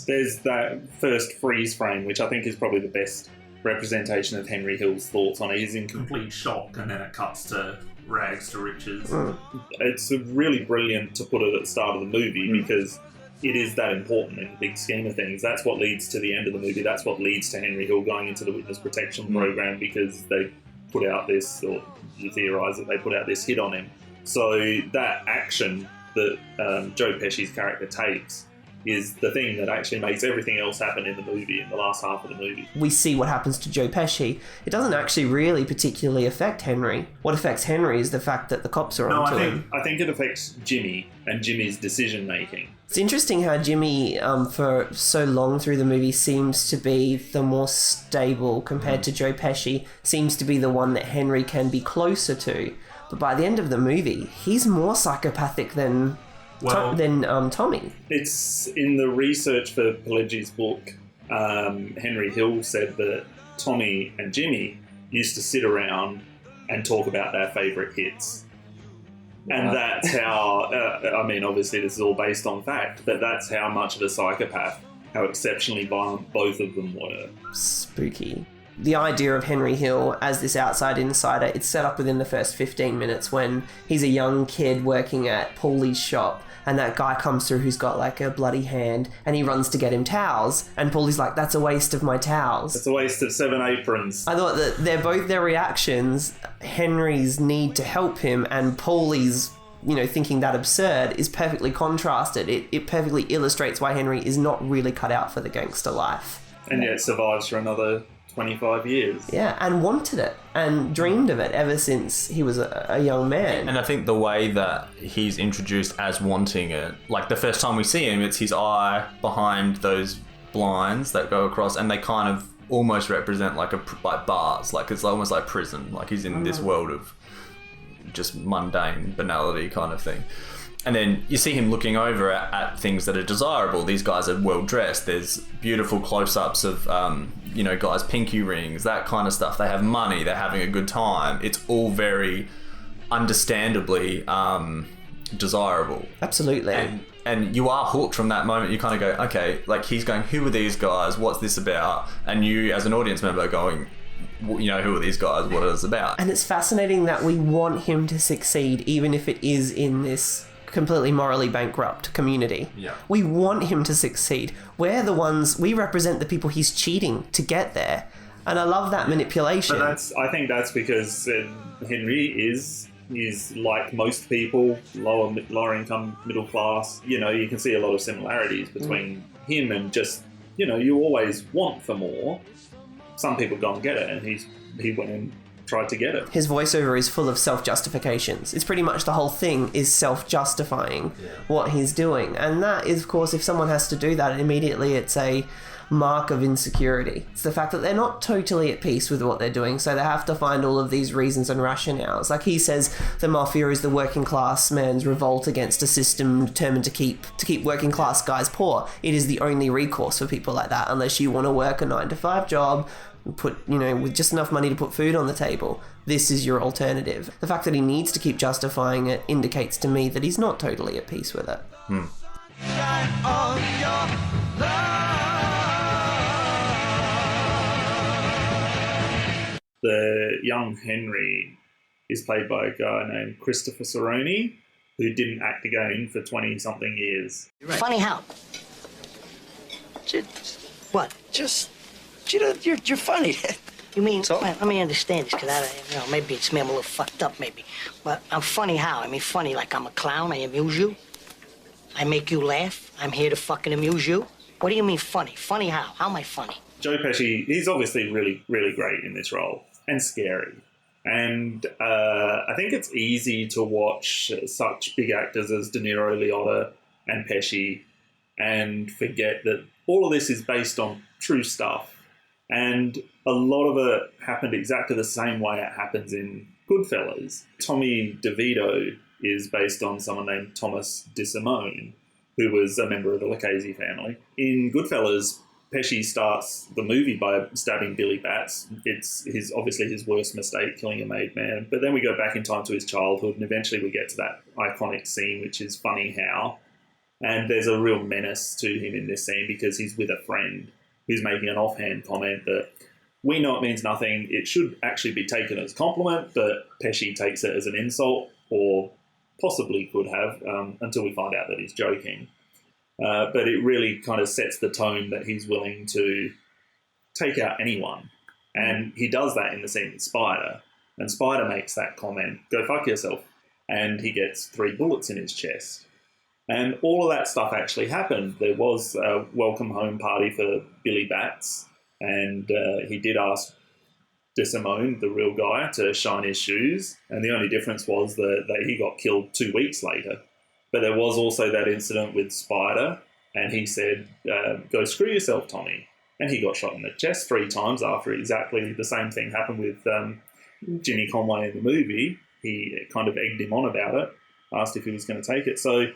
There's that first freeze frame, which I think is probably the best representation of Henry Hill's thoughts on it. He's in complete shock, and then it cuts to rags to riches. It's really brilliant to put it at the start of the movie because it is that important in the big scheme of things. That's what leads to the end of the movie. That's what leads to Henry Hill going into the witness protection program, because they put out this, or you theorise that they put out this hit on him. So that action that Joe Pesci's character takes is the thing that actually makes everything else happen in the movie, in the last half of the movie. We see what happens to Joe Pesci. It doesn't actually really particularly affect Henry. What affects Henry is the fact that the cops are onto him. I think it affects Jimmy and Jimmy's decision-making. It's interesting how Jimmy, for so long through the movie, seems to be the more stable compared to Joe Pesci, seems to be the one that Henry can be closer to. But by the end of the movie, he's more psychopathic than Tommy. It's in the research for Pileggi's book. Henry Hill said that Tommy and Jimmy used to sit around and talk about their favourite hits. And that's how, obviously this is all based on fact, but that's how much of a psychopath, how exceptionally violent both of them were. Spooky. The idea of Henry Hill as this outside insider, it's set up within the first 15 minutes when he's a young kid working at Paulie's shop, and that guy comes through who's got like a bloody hand, and he runs to get him towels, and Paulie's like, that's a waste of my towels. It's a waste of 7 aprons. I thought that they're both their reactions, Henry's need to help him and Paulie's, thinking that absurd, is perfectly contrasted. It perfectly illustrates why Henry is not really cut out for the gangster life. And yet survives for another 25 years. Yeah, and wanted it and dreamed of it ever since he was a young man. And I think the way that he's introduced as wanting it, like the first time we see him, it's his eye behind those blinds that go across, and they kind of almost represent like bars, like it's almost like prison, like he's in this world of just mundane banality kind of thing. And then you see him looking over at things that are desirable. These guys are well dressed. There's beautiful close-ups of, guys' pinky rings, that kind of stuff. They have money. They're having a good time. It's all very understandably desirable. Absolutely. And you are hooked from that moment. You kind of go, okay, like he's going, who are these guys? What's this about? And you, as an audience member, going, who are these guys? What is it about? And it's fascinating that we want him to succeed, even if it is in this completely morally bankrupt community. Yeah. We want him to succeed. We represent the people he's cheating to get there. And I love that manipulation. But I think that's because Henry is like most people, lower income, middle class. You can see a lot of similarities between him and just, you always want for more. Some people go and get it, and he went and tried to get it. His voiceover is full of self-justifications. It's pretty much the whole thing is self-justifying what he's doing. And that is, of course, if someone has to do that, immediately it's a mark of insecurity. It's the fact that they're not totally at peace with what they're doing, so they have to find all of these reasons and rationales. Like he says, the mafia is the working class man's revolt against a system determined to keep working class guys poor. It is the only recourse for people like that, unless you want to work a 9-to-5 job, put, with just enough money to put food on the table. This is your alternative. The fact that he needs to keep justifying it indicates to me that he's not totally at peace with it. The young Henry is played by a guy named Christopher Cerrone, who didn't act again for 20-something years. Right. Funny how? What? You're funny. You mean, so? Let me understand this, because maybe it's me, I'm a little fucked up, maybe. But I'm funny how? I mean, funny like I'm a clown, I amuse you? I make you laugh? I'm here to fucking amuse you? What do you mean funny? Funny how? How am I funny? Joe Pesci, he's obviously really, really great in this role, and scary. And I think it's easy to watch such big actors as De Niro, Liotta, and Pesci and forget that all of this is based on true stuff. And a lot of it happened exactly the same way it happens in GoodFellas. Tommy DeVito is based on someone named Thomas DeSimone, who was a member of the Lucchese family. In GoodFellas, Pesci starts the movie by stabbing Billy Batts. It's obviously his worst mistake, killing a made man. But then we go back in time to his childhood, and eventually we get to that iconic scene, which is Funny How. And there's a real menace to him in this scene because he's with a friend who's making an offhand comment that we know it means nothing. It should actually be taken as a compliment, but Pesci takes it as an insult, or possibly could have, until we find out that he's joking. But it really kind of sets the tone that he's willing to take out anyone. And he does that in the scene with Spider. And Spider makes that comment, go fuck yourself. And he gets 3 bullets in his chest. And all of that stuff actually happened. There was a welcome home party for Billy Batts. And he did ask DeSimone, the real guy, to shine his shoes. And the only difference was that he got killed 2 weeks later. But there was also that incident with Spider, and he said, go screw yourself, Tommy. And he got shot in the chest 3 times after exactly the same thing happened with Ginny Conway in the movie. He kind of egged him on about it, asked if he was going to take it. So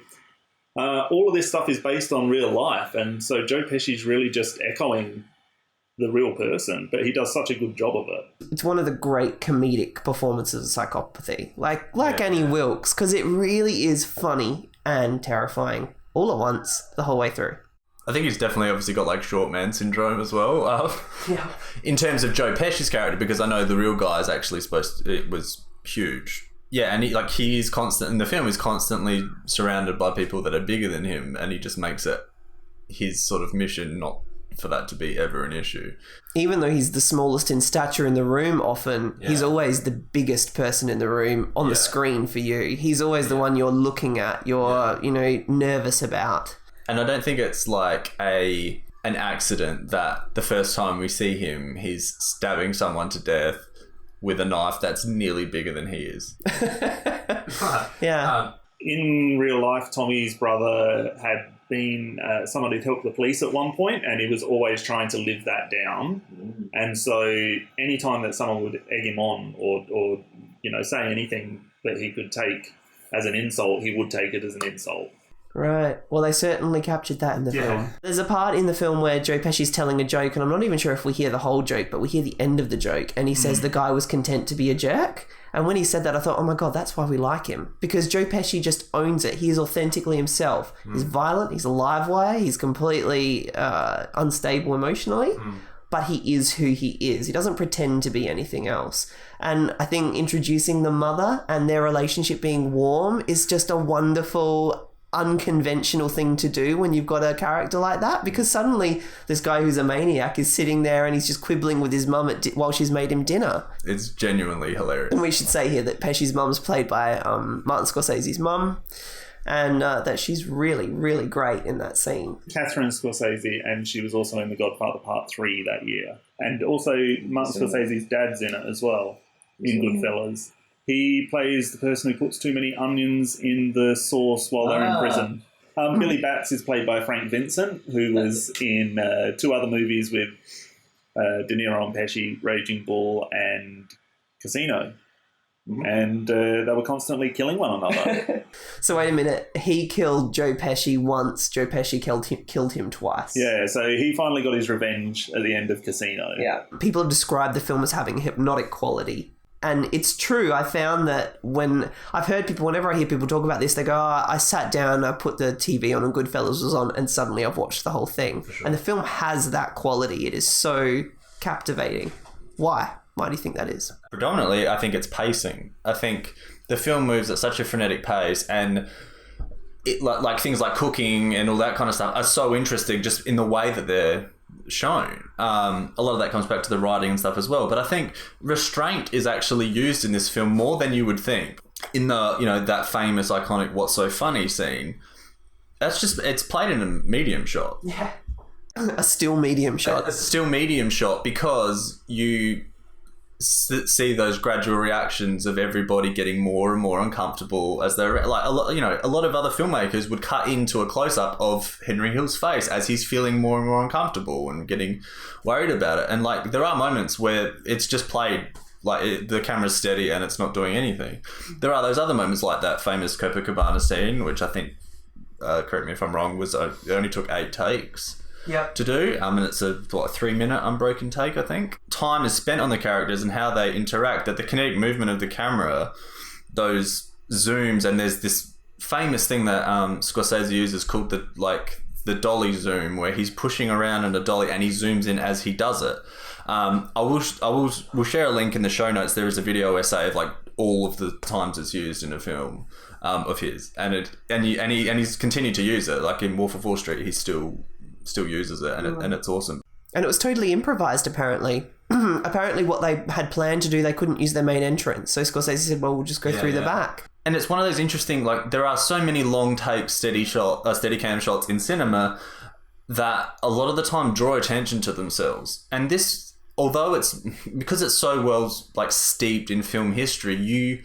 all of this stuff is based on real life, and so Joe Pesci's really just echoing the real person, but he does such a good job of it. It's one of the great comedic performances of psychopathy, like Annie Wilkes, because it really is funny and terrifying all at once the whole way through. I think he's definitely obviously got like short man syndrome as well. Yeah. In terms of Joe Pesci's character, because I know the real guy is actually it was huge. Yeah, and he is constant in the film. He's constantly surrounded by people that are bigger than him, and he just makes it his sort of mission not for that to be ever an issue. Even though he's the smallest in stature in the room, often he's always the biggest person in the room on the screen for you. He's always the one you're looking at. You're nervous about. And I don't think it's like an accident that the first time we see him, he's stabbing someone to death with a knife that's nearly bigger than he is. Yeah. In real life, Tommy's brother had been someone who'd helped the police at one point, and he was always trying to live that down. And so any time that someone would egg him on or say anything that he could take as an insult, he would take it as an insult. Right. Well, they certainly captured that in the film. There's a part in the film where Joe Pesci's telling a joke, and I'm not even sure if we hear the whole joke, but we hear the end of the joke, and he says the guy was content to be a jerk. And when he said that, I thought, oh my God, that's why we like him. Because Joe Pesci just owns it. He is authentically himself. He's violent, he's a live wire, he's completely unstable emotionally, but he is who he is. He doesn't pretend to be anything else. And I think introducing the mother and their relationship being warm is just a wonderful, unconventional thing to do when you've got a character like that, because suddenly this guy who's a maniac is sitting there and he's just quibbling with his mum while she's made him dinner. It's genuinely hilarious. And we should say here that Pesci's mum's played by Martin Scorsese's mum, and that she's really, really great in that scene. Catherine Scorsese, and she was also in The Godfather Part 3 that year. And also Martin Scorsese's dad's in it as well, in Goodfellas. He plays the person who puts too many onions in the sauce while they're in prison. Billy Batts is played by Frank Vincent, who was in 2 other movies with De Niro and Pesci, Raging Bull and Casino. And they were constantly killing one another. So wait a minute, he killed Joe Pesci once, Joe Pesci killed him twice. Yeah, so he finally got his revenge at the end of Casino. Yeah. People have described the film as having hypnotic quality. And it's true. I found that whenever I hear people talk about this, they go, I sat down, I put the TV on and Goodfellas was on, and suddenly I've watched the whole thing. Sure. And the film has that quality. It is so captivating. Why? Why do you think that is? Predominantly, I think it's pacing. I think the film moves at such a frenetic pace, and it, like things like cooking and all that kind of stuff are so interesting just in the way that they're shown. A lot of that comes back to the writing and stuff as well, but I think restraint is actually used in this film more than you would think. In the that famous iconic "What's So Funny" scene, it's played in a medium shot. Yeah, a still medium shot. A still medium shot, because you see those gradual reactions of everybody getting more and more uncomfortable as they're like a lot of other filmmakers would cut into a close-up of Henry Hill's face as he's feeling more and more uncomfortable and getting worried about it, and like there are moments where it's just played like the camera's steady and it's not doing anything. There are those other moments like that famous Copacabana scene, which I think correct me if I'm wrong, was it only took 8 takes to do, and it's a 3-minute unbroken take. I think time is spent on the characters and how they interact, that the kinetic movement of the camera, those zooms, and there's this famous thing that Scorsese uses called the Dolly Zoom, where he's pushing around in a dolly and he zooms in as he does it. We'll share a link in the show notes. There is a video essay of like all of the times it's used in a film of his, and he's continued to use it. Like in Wolf of Wall Street, he still uses it, and it's awesome. And it was totally improvised, apparently. Apparently what they had planned to do, they couldn't use their main entrance. So Scorsese said, well, we'll just go through the back. And it's one of those interesting, like, there are so many long take steady cam shots in cinema that a lot of the time draw attention to themselves. And this, although because it's so well, like, steeped in film history, you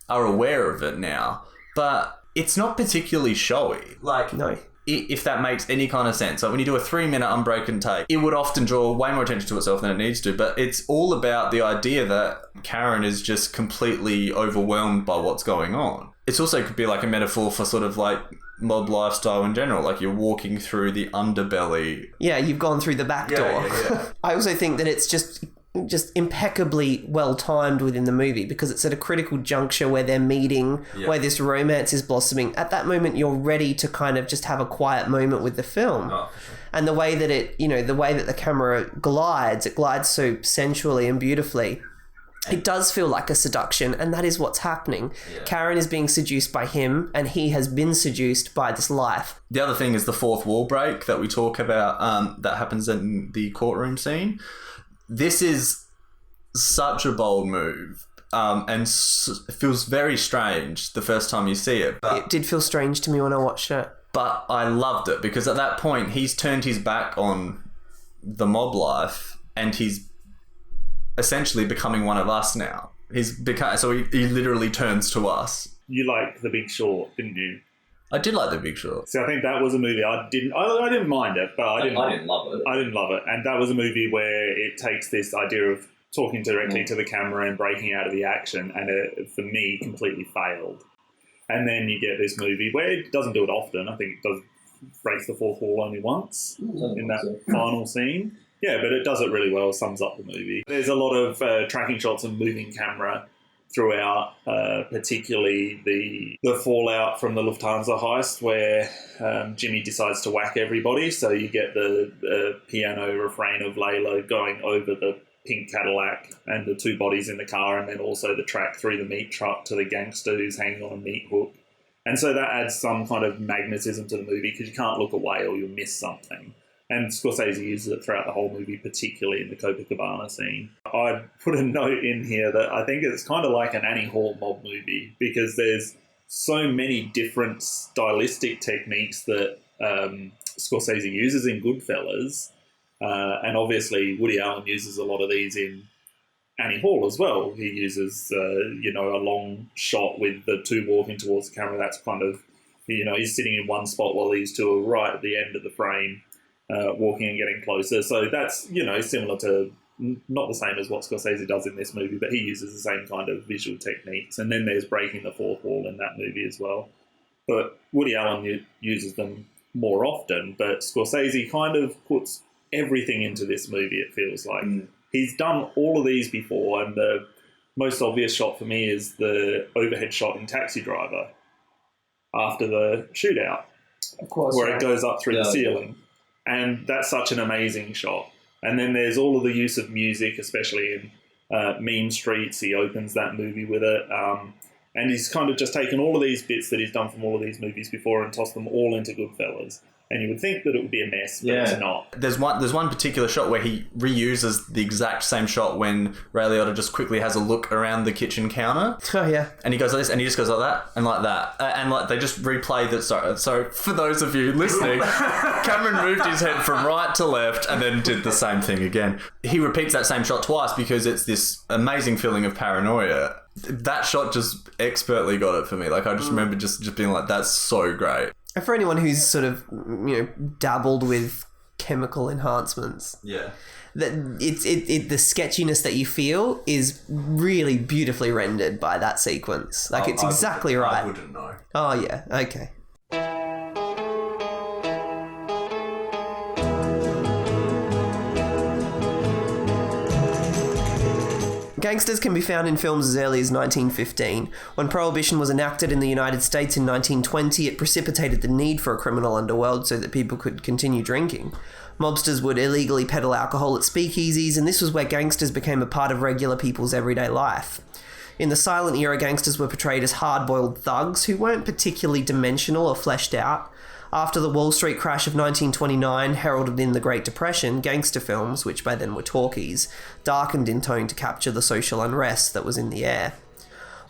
are aware of it now. But it's not particularly showy. Like, no. If that makes any kind of sense. Like when you do a 3-minute unbroken take, it would often draw way more attention to itself than it needs to, but it's all about the idea that Karen is just completely overwhelmed by what's going on. It's also could be like a metaphor for sort of like mob lifestyle in general, like you're walking through the underbelly. Yeah, you've gone through the back door. Yeah. I also think that it's just just impeccably well timed within the movie, because it's at a critical juncture where they're meeting, where this romance is blossoming. At that moment, you're ready to kind of just have a quiet moment with the film. Oh, for sure. And the way that the way that the camera glides, it glides so sensually and beautifully. It does feel like a seduction, and that is what's happening. Yeah. Karen is being seduced by him, and he has been seduced by this life. The other thing is the fourth wall break that we talk about, that happens in the courtroom scene. This is such a bold move, and it feels very strange the first time you see it. But it did feel strange to me when I watched it. But I loved it, because at that point, he's turned his back on the mob life, and he's essentially becoming one of us now. So he literally turns to us. You liked The Big Short, didn't you? I did like The Big Short. See, I think that was a movie I didn't mind it, but I didn't love it. I didn't love it, and that was a movie where it takes this idea of talking directly to the camera and breaking out of the action, and it, for me, completely failed. And then you get this movie where it doesn't do it often. I think it does breaks the fourth wall only once in that final scene. Yeah, but it does it really well, sums up the movie. There's a lot of tracking shots and moving camera throughout, particularly the fallout from the Lufthansa heist where Jimmy decides to whack everybody. So you get the piano refrain of Layla going over the pink Cadillac and the two bodies in the car, and then also the track through the meat truck to the gangster who's hanging on a meat hook. And so that adds some kind of magnetism to the movie, because you can't look away or you'll miss something. And Scorsese uses it throughout the whole movie, particularly in the Copacabana scene. I put a note in here that I think it's kind of like an Annie Hall mob movie, because there's so many different stylistic techniques that Scorsese uses in GoodFellas. And obviously Woody Allen uses a lot of these in Annie Hall as well. He uses, a long shot with the two walking towards the camera. That's kind of, he's sitting in one spot while these two are right at the end of the frame. Walking and getting closer. So that's, similar to, not the same as what Scorsese does in this movie, but he uses the same kind of visual techniques. And then there's breaking the fourth wall in that movie as well. But Woody Allen uses them more often, but Scorsese kind of puts everything into this movie, it feels like. He's done all of these before, and the most obvious shot for me is the overhead shot in Taxi Driver after the shootout, of course, where it goes up through the ceiling. And that's such an amazing shot. And then there's all of the use of music, especially in Mean Streets. He opens that movie with it. And he's kind of just taken all of these bits that he's done from all of these movies before and tossed them all into GoodFellas. And you would think that it would be a mess, but it's not. There's one particular shot where he reuses the exact same shot when Ray Liotta just quickly has a look around the kitchen counter. Oh, yeah. And he goes like this, and he just goes like that, and like that. And like they just replay that. So for those of you listening, Cameron moved his head from right to left and then did the same thing again. He repeats that same shot twice because it's this amazing feeling of paranoia. That shot just expertly got it for me. Like I just remember just being like, that's so great. And for anyone who's sort of, dabbled with chemical enhancements, that the sketchiness that you feel is really beautifully rendered by that sequence. Like it's exactly right. I wouldn't know. Oh yeah, okay. Gangsters can be found in films as early as 1915. When Prohibition was enacted in the United States in 1920, it precipitated the need for a criminal underworld so that people could continue drinking. Mobsters would illegally peddle alcohol at speakeasies, and this was where gangsters became a part of regular people's everyday life. In the silent era, gangsters were portrayed as hard-boiled thugs who weren't particularly dimensional or fleshed out. After the Wall Street crash of 1929 heralded in the Great Depression, gangster films, which by then were talkies, darkened in tone to capture the social unrest that was in the air.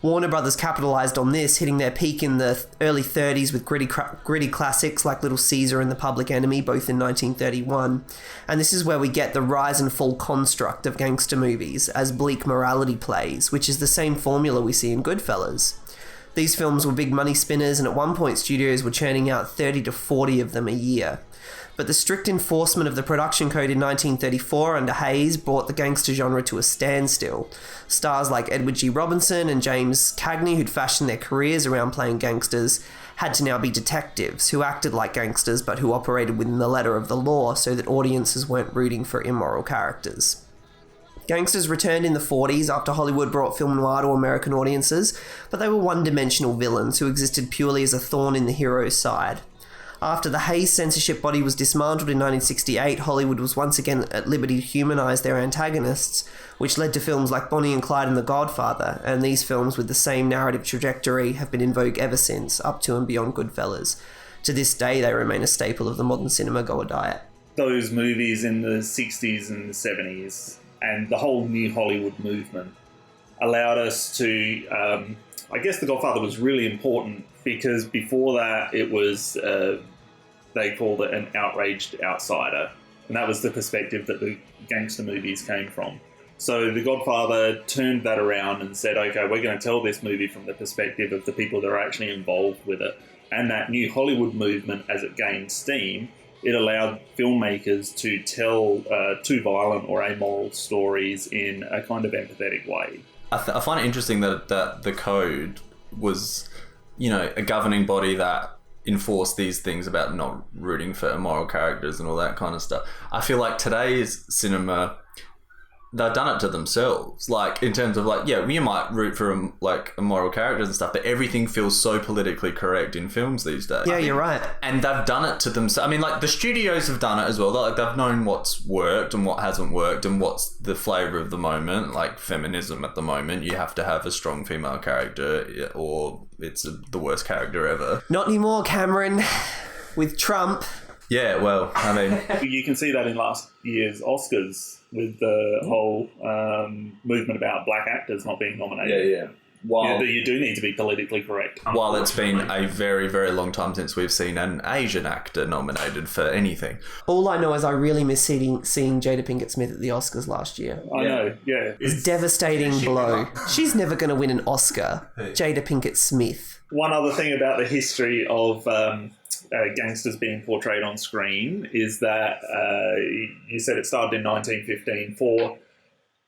Warner Brothers capitalised on this, hitting their peak in the early 30s with gritty classics like Little Caesar and The Public Enemy, both in 1931. And this is where we get the rise and fall construct of gangster movies as bleak morality plays, which is the same formula we see in GoodFellas. These films were big money spinners, and at one point studios were churning out 30 to 40 of them a year. But the strict enforcement of the production code in 1934 under Hayes brought the gangster genre to a standstill. Stars like Edward G. Robinson and James Cagney, who'd fashioned their careers around playing gangsters, had to now be detectives who acted like gangsters but who operated within the letter of the law so that audiences weren't rooting for immoral characters. Gangsters returned in the 40s after Hollywood brought film noir to American audiences, but they were one-dimensional villains who existed purely as a thorn in the hero's side. After the Hays censorship body was dismantled in 1968, Hollywood was once again at liberty to humanise their antagonists, which led to films like Bonnie and Clyde and The Godfather, and these films with the same narrative trajectory have been in vogue ever since, up to and beyond Goodfellas. To this day, they remain a staple of the modern cinema-goer diet. Those movies in the 60s and the 70s, and the whole new Hollywood movement, allowed us to... I guess The Godfather was really important because before that it was, they called it an outraged outsider. And that was the perspective that the gangster movies came from. So The Godfather turned that around and said, okay, we're going to tell this movie from the perspective of the people that are actually involved with it. And that new Hollywood movement, as it gained steam, it allowed filmmakers to tell too violent or amoral stories in a kind of empathetic way. I find it interesting that the code was, a governing body that enforced these things about not rooting for immoral characters and all that kind of stuff. I feel like today's cinema, they've done it to themselves. Like, in terms of, you might root for, immoral characters and stuff, but everything feels so politically correct in films these days. Yeah, you're right. And they've done it to themselves. I mean, the studios have done it as well. They've known what's worked and what hasn't worked and what's the flavour of the moment. Like, feminism at the moment, you have to have a strong female character or it's the worst character ever. Not anymore, Cameron. With Trump. Yeah, well, I mean... You can see that in last year's Oscars with the whole movement about black actors not being nominated. Yeah. While you do need to be politically correct. While it's been a very, very long time since we've seen an Asian actor nominated for anything. All I know is I really miss seeing Jada Pinkett Smith at the Oscars last year. I know, yeah. It's a devastating blow. She's never going to win an Oscar. Jada Pinkett Smith. One other thing about the history of gangsters being portrayed on screen is that you said it started in 1915. For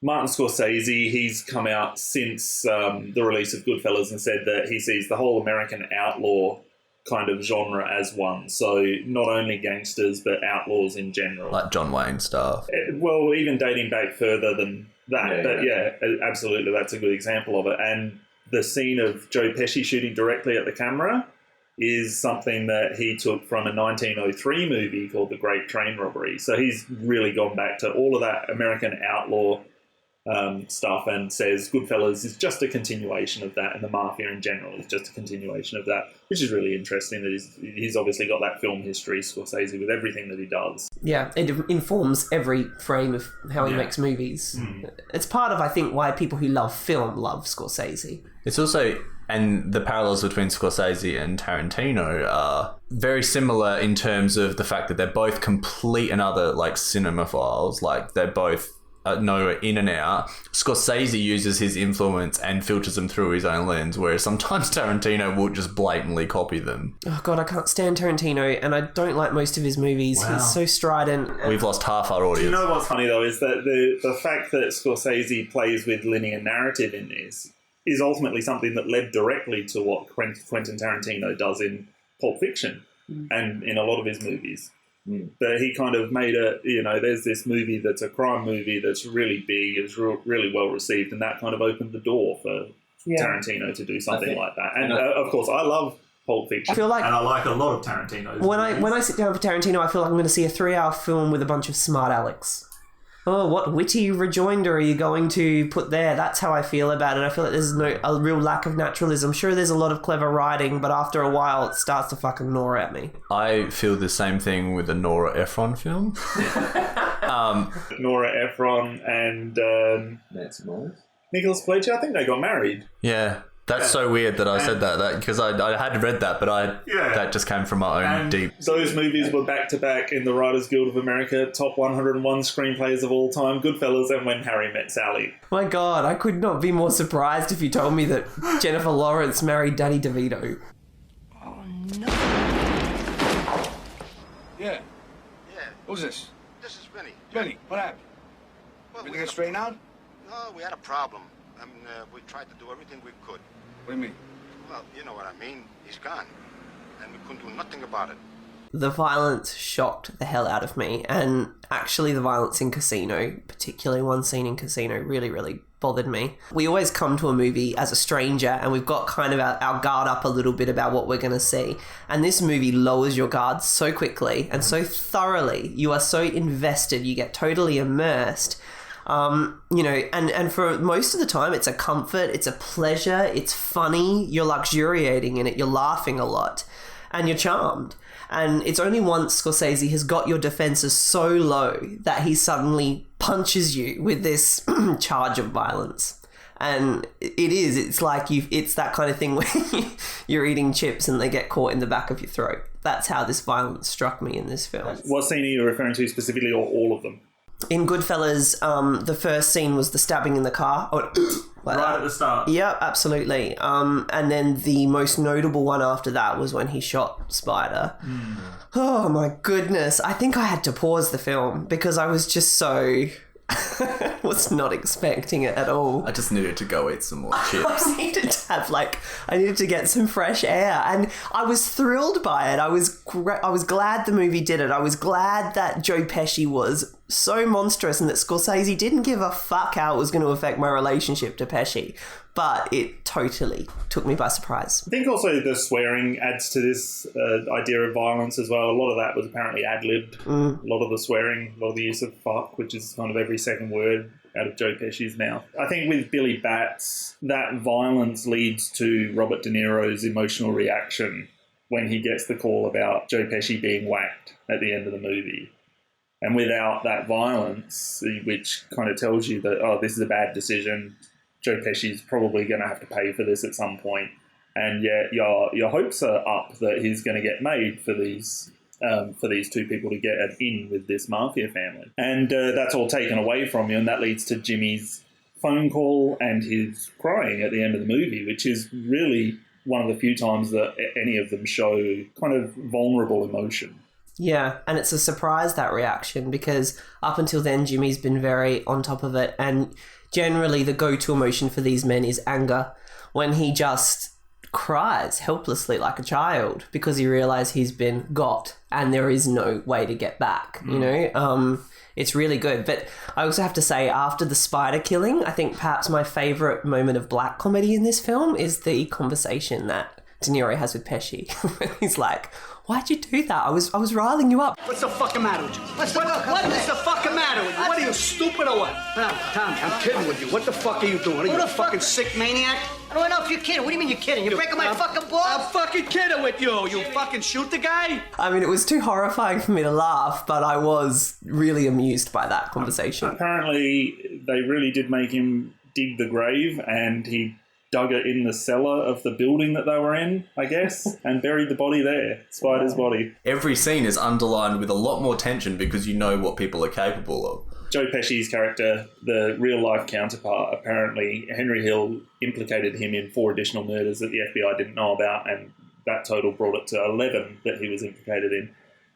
Martin Scorsese, he's come out since the release of GoodFellas and said that he sees the whole American outlaw kind of genre as one. So not only gangsters, but outlaws in general. Like John Wayne stuff. Well, even dating back further than that. Absolutely, that's a good example of it. And the scene of Joe Pesci shooting directly at the camera is something that he took from a 1903 movie called The Great Train Robbery. So he's really gone back to all of that American outlaw stuff and says Goodfellas is just a continuation of that, and the Mafia in general is just a continuation of that, which is really interesting that he's obviously got that film history, Scorsese, with everything that he does. Yeah, it informs every frame of how he makes movies. It's part of, I think, why people who love film love Scorsese. It's also... And the parallels between Scorsese and Tarantino are very similar in terms of the fact that they're both complete and other cinemaphiles. They're both know in and out. Scorsese uses his influence and filters them through his own lens, whereas sometimes Tarantino will just blatantly copy them. Oh God, I can't stand Tarantino, and I don't like most of his movies. Wow. He's so strident. We've lost half our audience. You know what's funny though is that the fact that Scorsese plays with linear narrative in this is ultimately something that led directly to what Quentin Tarantino does in Pulp Fiction and in a lot of his movies. But he kind of made there's this movie that's a crime movie that's really big, it's really well received, and that kind of opened the door for Tarantino to do something like that. And of course, I love Pulp Fiction. I feel like, and I like a lot of Tarantino's when I sit down for Tarantino, I feel like I'm going to see a 3-hour film with a bunch of smart Alecks. Oh, what witty rejoinder are you going to put there? That's how I feel about it. I feel like there's a real lack of naturalism. Sure, there's a lot of clever writing, but after a while, it starts to fucking gnaw at me. I feel the same thing with a Nora Ephron film. Nora Ephron and Nicholas Fletcher, I think they got married. Yeah. That's so weird that I said that because I had read that, but that just came from my own deep... Those movies were back-to-back in the Writers Guild of America, top 101 screenplays of all time, Goodfellas and When Harry Met Sally. My God, I could not be more surprised if you told me that Jennifer Lawrence married Danny DeVito. Oh, no. Yeah. Yeah. Who's this? This is Vinny. Vinny, what happened? Well, Everything get straightened out? No, we had a problem. I mean, we tried to do everything we could. What do you mean? Well, you know what I mean. He's gone. And we couldn't do nothing about it. The violence shocked the hell out of me. And actually the violence in Casino, particularly one scene in Casino, really, really bothered me. We always come to a movie as a stranger and we've got kind of our guard up a little bit about what we're going to see. And this movie lowers your guard so quickly and so thoroughly. You are so invested. You get totally immersed. And for most of the time, it's a comfort, it's a pleasure, it's funny, you're luxuriating in it, you're laughing a lot, and you're charmed. And it's only once Scorsese has got your defenses so low that he suddenly punches you with this charge of violence. And it's like it's that kind of thing where you're eating chips and they get caught in the back of your throat. That's how this violence struck me in this film. What scene are you referring to specifically, or all of them? In GoodFellas, the first scene was the stabbing in the car. Right at the start. Yep, absolutely. And then the most notable one after that was when he shot Spider. Oh my goodness. I think I had to pause the film because I was just so... was not expecting it at all. I just needed to go eat some more chips. I needed to get some fresh air, and I was thrilled by it. I was glad the movie did it. I was glad that Joe Pesci was so monstrous and that Scorsese didn't give a fuck how it was going to affect my relationship to Pesci. But it totally took me by surprise. I think also the swearing adds to this idea of violence as well. A lot of that was apparently ad-libbed. A lot of the swearing, a lot of the use of fuck, which is kind of every second word out of Joe Pesci's mouth. I think with Billy Batts, that violence leads to Robert De Niro's emotional reaction when he gets the call about Joe Pesci being whacked at the end of the movie. And without that violence, which kind of tells you that, oh, this is a bad decision, Joe Pesci's probably going to have to pay for this at some point, and yet your hopes are up that he's going to get made for these two people to get in with this mafia family, and that's all taken away from you, and that leads to Jimmy's phone call and his crying at the end of the movie, which is really one of the few times that any of them show kind of vulnerable emotion. Yeah, and it's a surprise, that reaction, because up until then Jimmy's been very on top of it, and generally the go-to emotion for these men is anger, when he just cries helplessly like a child because he realizes he's been got and there is no way to get back, you know? It's really good. But I also have to say, after the spider killing, I think perhaps my favourite moment of black comedy in this film is the conversation that De Niro has with Pesci. He's like, why'd you do that? I was riling you up. What's the fucking matter with you? What is the fucking matter with you? What are you, stupid or what? No, Tommy, I'm kidding with you. What the fuck are you doing? Are you a fucking sick maniac? I don't know if you're kidding. What do you mean you're kidding? You're breaking my fucking balls? I'm fucking kidding with you. You fucking shoot the guy? I mean, it was too horrifying for me to laugh, but I was really amused by that conversation. Apparently, they really did make him dig the grave, and he dug it in the cellar of the building that they were in, I guess, and buried the body there, Spider's body. Every scene is underlined with a lot more tension because you know what people are capable of. Joe Pesci's character, the real-life counterpart, apparently Henry Hill implicated him in 4 additional murders that the FBI didn't know about, and that total brought it to 11 that he was implicated in.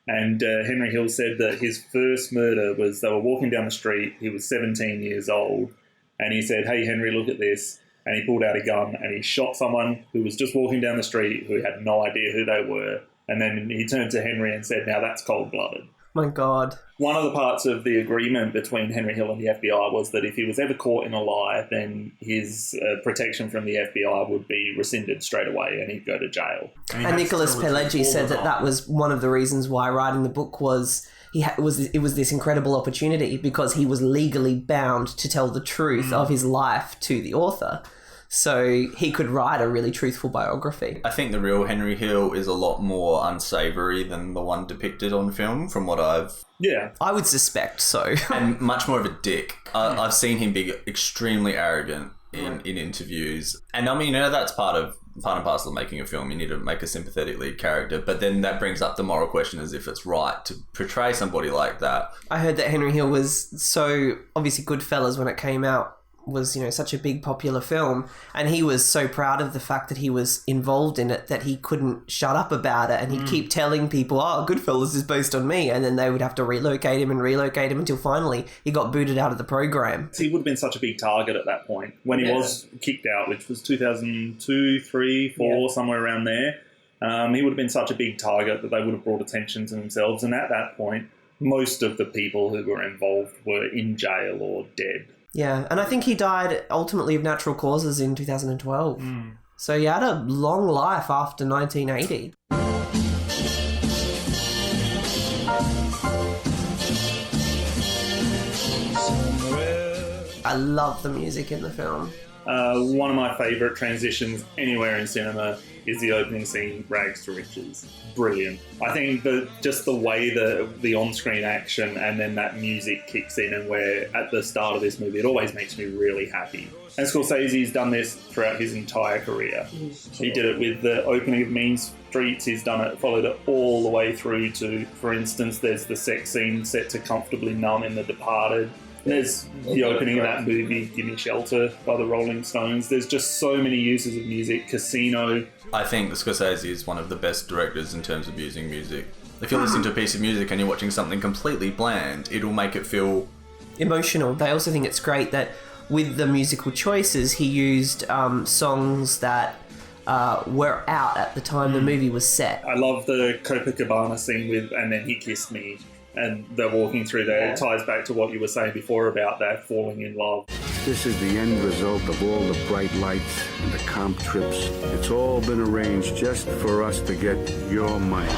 And Henry Hill said that his first murder was they were walking down the street, he was 17 years old, and he said, "Hey, Henry, look at this." And he pulled out a gun and he shot someone who was just walking down the street who had no idea who they were. And then he turned to Henry and said, "Now that's cold-blooded." My God. One of the parts of the agreement between Henry Hill and the FBI was that if he was ever caught in a lie, then his protection from the FBI would be rescinded straight away and he'd go to jail. And Nicholas Pileggi said that was one of the reasons why writing the book was... it was this incredible opportunity because he was legally bound to tell the truth of his life to the author. So he could write a really truthful biography. I think the real Henry Hill is a lot more unsavoury than the one depicted on film, from what I've... Yeah. I would suspect so. And much more of a dick. I've seen him be extremely arrogant in interviews. And I mean, that's part and parcel of making a film. You need to make a sympathetic lead character. But then that brings up the moral question as if it's right to portray somebody like that. I heard that Henry Hill was so... Obviously, GoodFellas, when it came out, was, such a big popular film, and he was so proud of the fact that he was involved in it that he couldn't shut up about it, and he'd keep telling people, "Oh, GoodFellas is based on me," and then they would have to relocate him until finally he got booted out of the program. He would have been such a big target at that point when he was kicked out, which was 2002, 3, 4, somewhere around there. He would have been such a big target that they would have brought attention to themselves. And at that point, most of the people who were involved were in jail or dead. Yeah, and I think he died ultimately of natural causes in 2012. So he had a long life after 1980. I love the music in the film. One of my favourite transitions anywhere in cinema is the opening scene, Rags to Riches. Brilliant. I think that just the way the on-screen action and then that music kicks in, and where at the start of this movie, it always makes me really happy. And Scorsese's done this throughout his entire career. He did it with the opening of Mean Streets. He's followed it all the way through to, for instance, there's the sex scene set to Comfortably Numb in The Departed. There's the opening of that movie, Gimme Shelter, by the Rolling Stones. There's just so many uses of music. Casino. I think Scorsese is one of the best directors in terms of using music. If you're listening to a piece of music and you're watching something completely bland, it'll make it feel emotional. I also think it's great that with the musical choices, he used songs that were out at the time the movie was set. I love the Copacabana scene with "And Then He Kissed Me," and they're walking through there. It ties back to what you were saying before about that falling in love. This is the end result of all the bright lights and the comp trips. It's all been arranged just for us to get your money.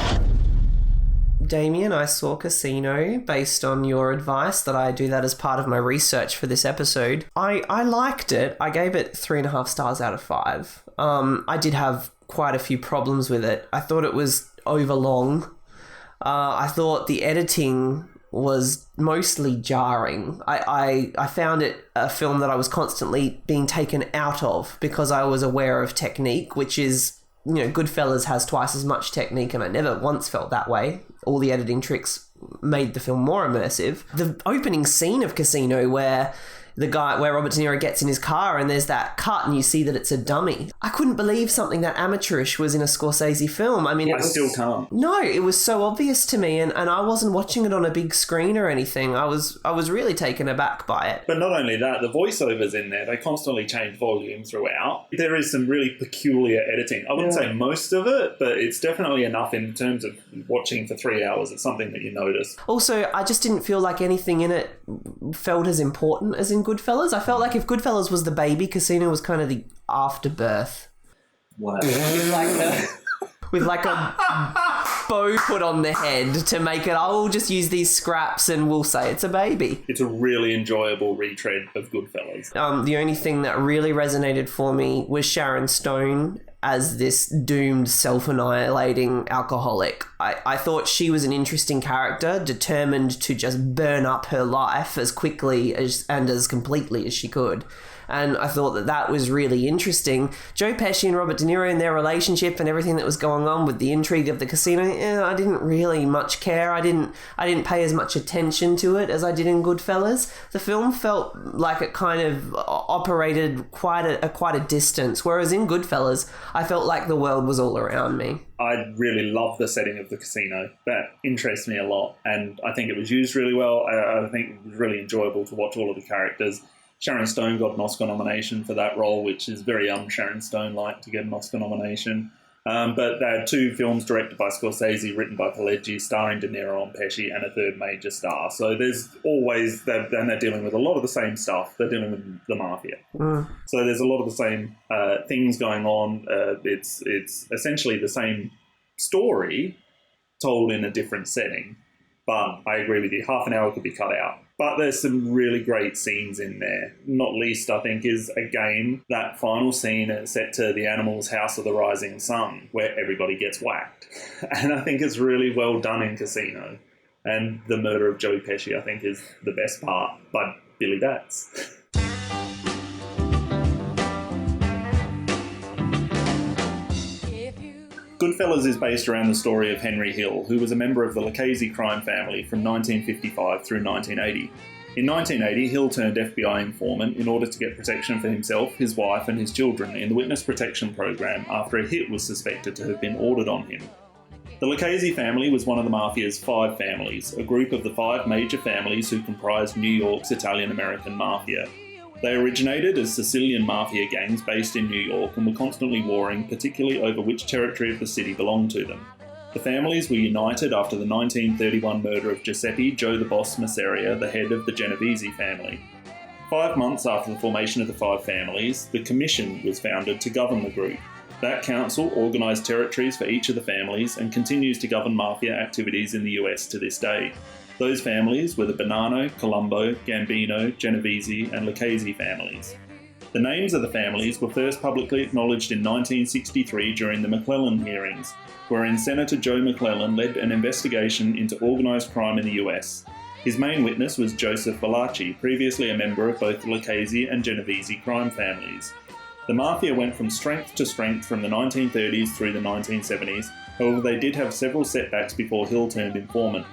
Damien, I saw Casino based on your advice that I do that as part of my research for this episode. I liked it. I gave it 3.5 stars out of 5. I did have quite a few problems with it. I thought it was overlong. I thought the editing was mostly jarring. I found it a film that I was constantly being taken out of because I was aware of technique, which is, you know, GoodFellas has twice as much technique, and I never once felt that way. All the editing tricks made the film more immersive. The opening scene of Casino where Robert De Niro gets in his car and there's that cut and you see that it's a dummy. I couldn't believe something that amateurish was in a Scorsese film. I mean, still can't. No, it was so obvious to me, and I wasn't watching it on a big screen or anything. I was really taken aback by it. But not only that, the voiceovers in there, they constantly change volume throughout. There is some really peculiar editing. I wouldn't say most of it, but it's definitely enough in terms of watching for 3 hours. It's something that you notice. Also, I just didn't feel like anything in it felt as important as in GoodFellas. I felt like if GoodFellas was the baby, Casino was kind of the afterbirth. What? With like a bow put on the head to make it, I'll just use these scraps and we'll say it's a baby. It's a really enjoyable retread of GoodFellas. The only thing that really resonated for me was Sharon Stone as this doomed, self-annihilating alcoholic. I thought she was an interesting character, determined to just burn up her life as quickly and as completely as she could. And I thought that was really interesting. Joe Pesci and Robert De Niro and their relationship and everything that was going on with the intrigue of the casino, I didn't really much care. I didn't pay as much attention to it as I did in GoodFellas. The film felt like it kind of operated quite a distance, whereas in GoodFellas, I felt like the world was all around me. I really love the setting of the casino. That interests me a lot, and I think it was used really well. I think it was really enjoyable to watch all of the characters. Sharon Stone got an Oscar nomination for that role, which is very Sharon Stone-like to get an Oscar nomination. But there are 2 films directed by Scorsese, written by Pileggi, starring De Niro and Pesci, and a third major star. So there's always, and they're dealing with a lot of the same stuff. They're dealing with the mafia. So there's a lot of the same things going on. It's essentially the same story told in a different setting. But I agree with you, half an hour could be cut out. But there's some really great scenes in there. Not least, I think, is, again, that final scene set to the Animals' House of the Rising Sun, where everybody gets whacked. And I think it's really well done in Casino. And the murder of Joe Pesci, I think, is the best part by Billy Batts. GoodFellas is based around the story of Henry Hill, who was a member of the Lucchese crime family from 1955 through 1980. In 1980, Hill turned FBI informant in order to get protection for himself, his wife and his children in the Witness Protection Program after a hit was suspected to have been ordered on him. The Lucchese family was one of the Mafia's 5 families, a group of the 5 major families who comprised New York's Italian-American Mafia. They originated as Sicilian mafia gangs based in New York and were constantly warring, particularly over which territory of the city belonged to them. The families were united after the 1931 murder of Giuseppe Joe the Boss Masseria, the head of the Genovese family. 5 months after the formation of the five families, the Commission was founded to govern the group. That council organised territories for each of the families and continues to govern mafia activities in the US to this day. Those families were the Bonanno, Colombo, Gambino, Genovese and Lucchese families. The names of the families were first publicly acknowledged in 1963 during the McClellan hearings, wherein Senator Joe McClellan led an investigation into organised crime in the US. His main witness was Joseph Valachi, previously a member of both the Lucchese and Genovese crime families. The mafia went from strength to strength from the 1930s through the 1970s, however they did have several setbacks before Hill turned informant.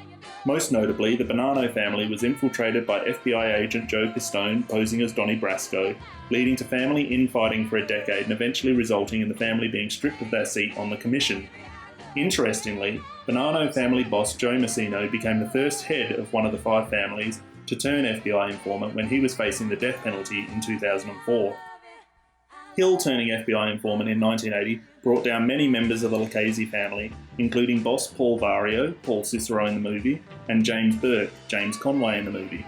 Most notably, the Bonanno family was infiltrated by FBI agent Joe Pistone posing as Donnie Brasco, leading to family infighting for a decade and eventually resulting in the family being stripped of their seat on the commission. Interestingly, Bonanno family boss Joe Massino became the first head of one of the five families to turn FBI informant when he was facing the death penalty in 2004. Hill turning FBI informant in 1980 brought down many members of the Lucchese family, including boss Paul Vario, Paul Cicero in the movie, and James Burke, James Conway in the movie.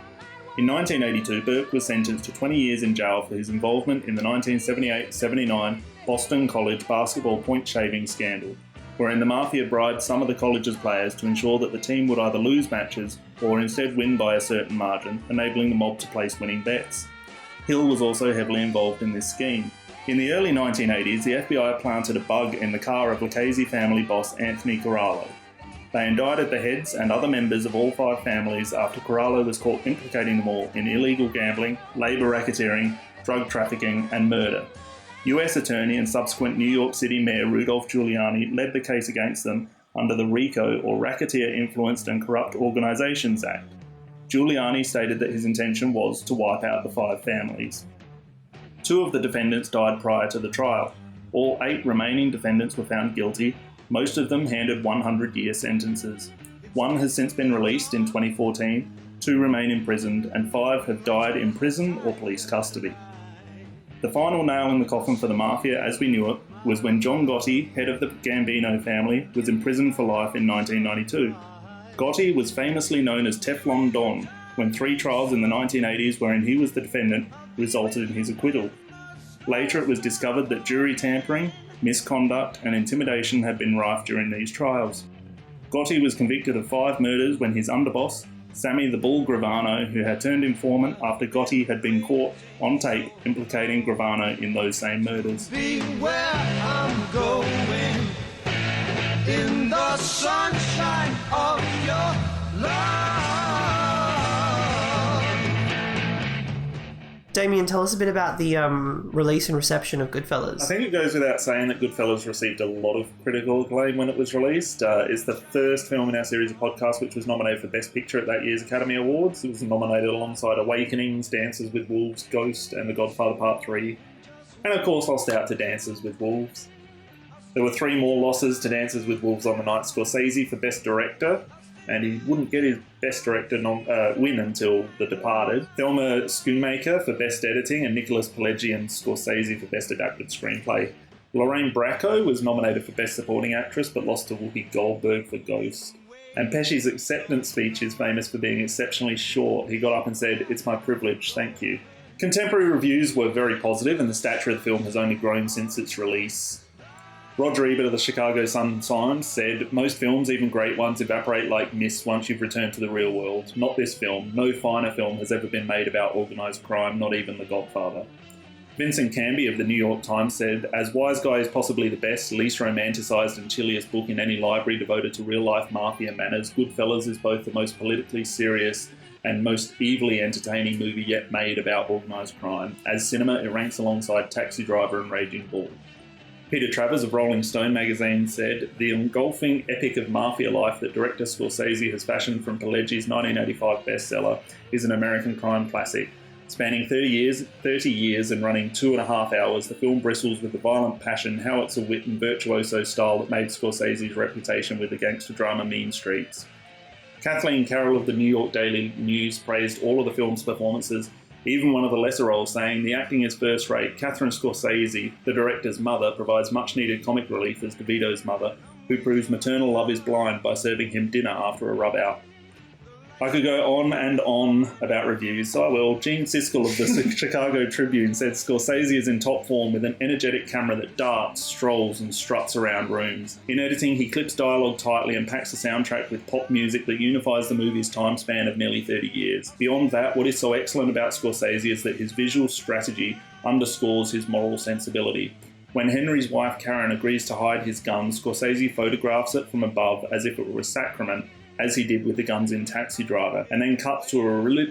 In 1982, Burke was sentenced to 20 years in jail for his involvement in the 1978-79 Boston College basketball point shaving scandal, wherein the mafia bribed some of the college's players to ensure that the team would either lose matches or instead win by a certain margin, enabling the mob to place winning bets. Hill was also heavily involved in this scheme. In the early 1980s, the FBI planted a bug in the car of Lucchese family boss Anthony Corallo. They indicted the heads and other members of all five families after Corallo was caught implicating them all in illegal gambling, labour racketeering, drug trafficking and murder. US Attorney and subsequent New York City Mayor Rudolph Giuliani led the case against them under the RICO, or Racketeer Influenced and Corrupt Organisations Act. Giuliani stated that his intention was to wipe out the five families. 2 of the defendants died prior to the trial. All 8 remaining defendants were found guilty, most of them handed 100-year sentences. 1 has since been released in 2014, 2 remain imprisoned, and 5 have died in prison or police custody. The final nail in the coffin for the mafia as we knew it was when John Gotti, head of the Gambino family, was imprisoned for life in 1992. Gotti was famously known as Teflon Don when 3 trials in the 1980s wherein he was the defendant resulted in his acquittal. Later it was discovered that jury tampering, misconduct and intimidation had been rife during these trials. Gotti was convicted of 5 murders when his underboss, Sammy the Bull Gravano, who had turned informant after Gotti had been caught on tape implicating Gravano in those same murders. Be where I'm going, in the sunshine of your love. Damien, tell us a bit about the release and reception of GoodFellas. I think it goes without saying that GoodFellas received a lot of critical acclaim when it was released. It's the first film in our series of podcasts which was nominated for Best Picture at that year's Academy Awards. It was nominated alongside Awakenings, Dances with Wolves, Ghost, and The Godfather Part 3. And of course lost out to Dances with Wolves. There were 3 more losses to Dances with Wolves on the night. Scorsese for Best Director, and he wouldn't get his Best Director win until The Departed. Thelma Schoonmaker for Best Editing, and Nicholas Pileggi and Scorsese for Best Adapted Screenplay. Lorraine Bracco was nominated for Best Supporting Actress, but lost to Whoopi Goldberg for Ghost. And Pesci's acceptance speech is famous for being exceptionally short. He got up and said, "It's my privilege, thank you." Contemporary reviews were very positive, and the stature of the film has only grown since its release. Roger Ebert of the Chicago Sun-Times said, "Most films, even great ones, evaporate like mist once you've returned to the real world. Not this film. No finer film has ever been made about organised crime, not even The Godfather." Vincent Canby of the New York Times said, "As Wise Guy is possibly the best, least romanticised and chilliest book in any library devoted to real-life mafia manners, GoodFellas is both the most politically serious and most evilly entertaining movie yet made about organised crime. As cinema, it ranks alongside Taxi Driver and Raging Bull." Peter Travers of Rolling Stone magazine said, "The engulfing epic of mafia life that director Scorsese has fashioned from Pileggi's 1985 bestseller is an American crime classic. Spanning 30 years and running 2.5 hours, the film bristles with the violent passion, howitzer wit and virtuoso style that made Scorsese's reputation with the gangster drama Mean Streets." Kathleen Carroll of the New York Daily News praised all of the film's performances, even one of the lesser roles, saying, "The acting is first rate. Catherine Scorsese, the director's mother, provides much-needed comic relief as DeVito's mother, who proves maternal love is blind by serving him dinner after a rub-out." I could go on and on about reviews, so I will. Gene Siskel of the Chicago Tribune said Scorsese is in top form with an energetic camera that darts, strolls and struts around rooms. In editing, he clips dialogue tightly and packs the soundtrack with pop music that unifies the movie's time span of nearly 30 years. Beyond that, what is so excellent about Scorsese is that his visual strategy underscores his moral sensibility. When Henry's wife Karen agrees to hide his gun, Scorsese photographs it from above as if it were a sacrament, as he did with the guns in Taxi Driver, and then cuts to a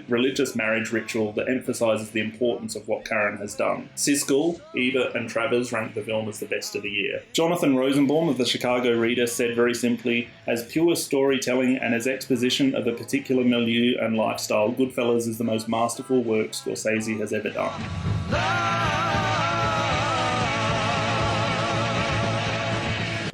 religious marriage ritual that emphasises the importance of what Karen has done. Siskel, Ebert and Travers ranked the film as the best of the year. Jonathan Rosenbaum of the Chicago Reader said very simply, "As pure storytelling and as exposition of a particular milieu and lifestyle, GoodFellas is the most masterful work Scorsese has ever done."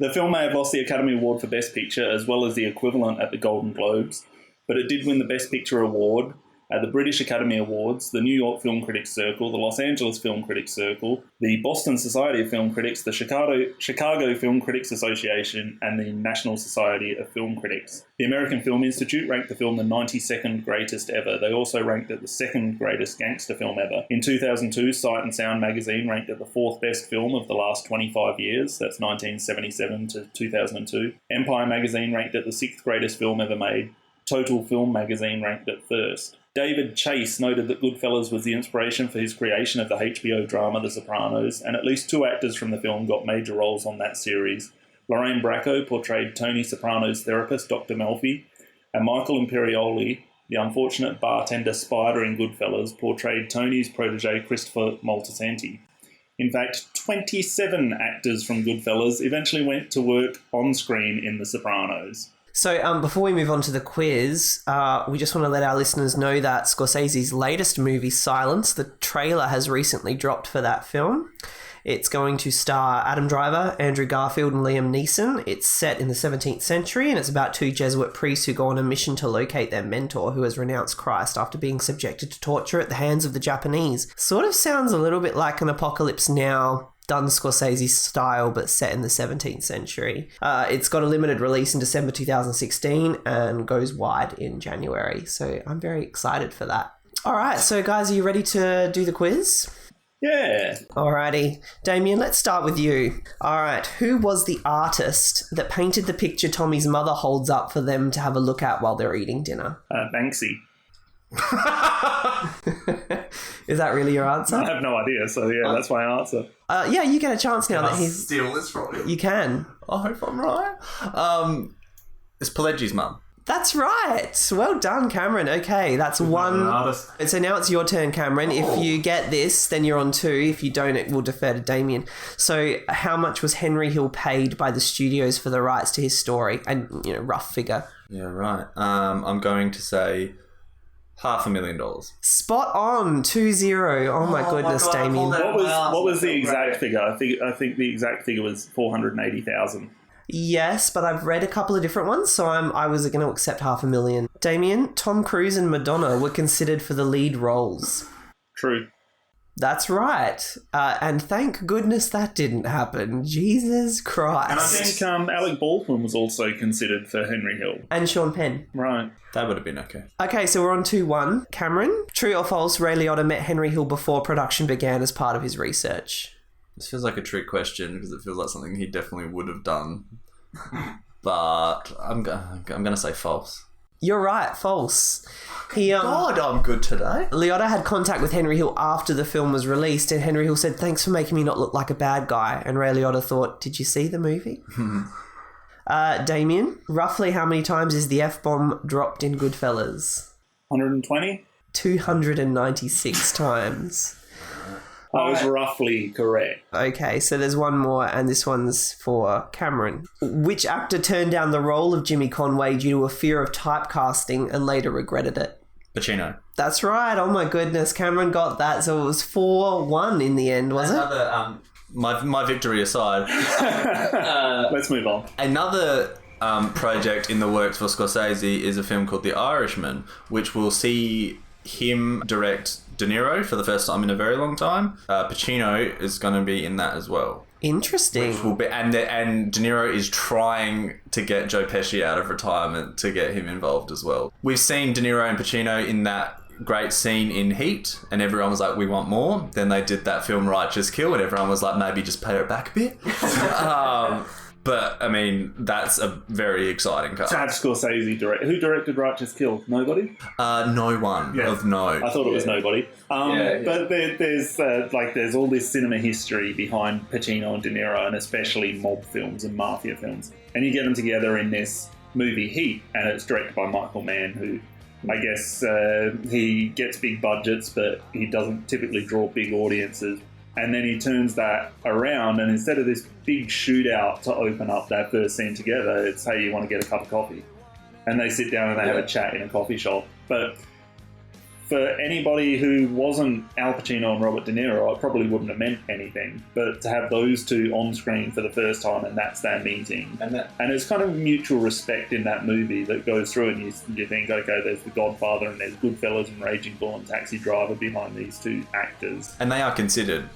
The film may have lost the Academy Award for Best Picture, as well as the equivalent at the Golden Globes, but it did win the Best Picture award at the British Academy Awards, the New York Film Critics Circle, the Los Angeles Film Critics Circle, the Boston Society of Film Critics, the Chicago Film Critics Association, and the National Society of Film Critics. The American Film Institute ranked the film the 92nd greatest ever. They also ranked it the second greatest gangster film ever. In 2002, Sight and Sound magazine ranked it the fourth best film of the last 25 years. That's 1977 to 2002. Empire magazine ranked it the sixth greatest film ever made. Total Film magazine ranked it first. David Chase noted that GoodFellas was the inspiration for his creation of the HBO drama The Sopranos, and at least two actors from the film got major roles on that series. Lorraine Bracco portrayed Tony Soprano's therapist, Dr. Melfi, and Michael Imperioli, the unfortunate bartender Spider in GoodFellas, portrayed Tony's protege, Christopher Moltisanti. In fact, 27 actors from GoodFellas eventually went to work on screen in The Sopranos. So before we move on to the quiz, we just want to let our listeners know that Scorsese's latest movie, Silence, the trailer has recently dropped for that film. It's going to star Adam Driver, Andrew Garfield and Liam Neeson. It's set in the 17th century and it's about two Jesuit priests who go on a mission to locate their mentor who has renounced Christ after being subjected to torture at the hands of the Japanese. Sort of sounds a little bit like an Apocalypse Now done Scorsese style, but set in the 17th century. It's got a limited release in December 2016 and goes wide in January. So I'm very excited for that. All right, so guys, are you ready to do the quiz? Yeah. Alrighty. Damien, let's start with you. All right, who was the artist that painted the picture Tommy's mother holds up for them to have a look at while they're eating dinner? Banksy. Is that really your answer? I have no idea, so yeah, that's my answer. Yeah, you get a chance now that he's... steal this from you? You can. I hope I'm right. It's Pileggi's mum. That's right. Well done, Cameron. Okay, that's one. And so now it's your turn, Cameron. If you get this, then you're on two. If you don't, it will defer to Damien. So how much was Henry Hill paid by the studios for the rights to his story? And, rough figure. Yeah, right. I'm going to say $500,000. Spot on. 2-0. Oh my goodness, Damien. What was the exact figure? I think the exact figure was 480,000. Yes, but I've read a couple of different ones, so I was going to accept $500,000. Damien, Tom Cruise and Madonna were considered for the lead roles. True. That's right. And thank goodness that didn't happen. Jesus Christ. And I think Alec Baldwin was also considered for Henry Hill. And Sean Penn. Right. That would have been okay. Okay, so we're on 2-1. Cameron, true or false, Ray Liotta met Henry Hill before production began as part of his research? This feels like a trick question because it feels like something he definitely would have done. But I'm going to say false. You're right, false. God, I'm good today. Liotta had contact with Henry Hill after the film was released, and Henry Hill said, "Thanks for making me not look like a bad guy." And Ray Liotta thought, "Did you see the movie?" Damien, roughly how many times is the F-bomb dropped in GoodFellas? 120? 296 times. I was roughly correct. Okay, so there's one more, and this one's for Cameron. Which actor turned down the role of Jimmy Conway due to a fear of typecasting and later regretted it? Pacino. That's right. Oh my goodness, Cameron got that. So it was 4-1 in the end, was it? My victory aside. Let's move on. Another project in the works for Scorsese is a film called The Irishman, which will see him direct De Niro for the first time in a very long time. Pacino is going to be in that as well. Interesting. Which will be, and De Niro is trying to get Joe Pesci out of retirement to get him involved as well. We've seen De Niro and Pacino in that great scene in Heat, and everyone was like, we want more. Then they did that film Righteous Kill, and everyone was like, maybe just pay it back a bit. But, I mean, that's a very exciting cast. To have Scorsese direct. Who directed Righteous Kill? Nobody? No one of note. I thought it was nobody. But there's all this cinema history behind Pacino and De Niro, and especially mob films and mafia films. And you get them together in this movie Heat, and it's directed by Michael Mann, who I guess he gets big budgets, but he doesn't typically draw big audiences. And then he turns that around, and instead of this big shootout to open up that first scene together, it's, hey, you want to get a cup of coffee? And they sit down and they have a chat in a coffee shop. But for anybody who wasn't Al Pacino and Robert De Niro, it probably wouldn't have meant anything. But to have those two on screen for the first time, and that's their meeting. And it's kind of mutual respect in that movie that goes through, and you think, okay, there's The Godfather and there's GoodFellas and Raging Bull and Taxi Driver behind these two actors. And they are considered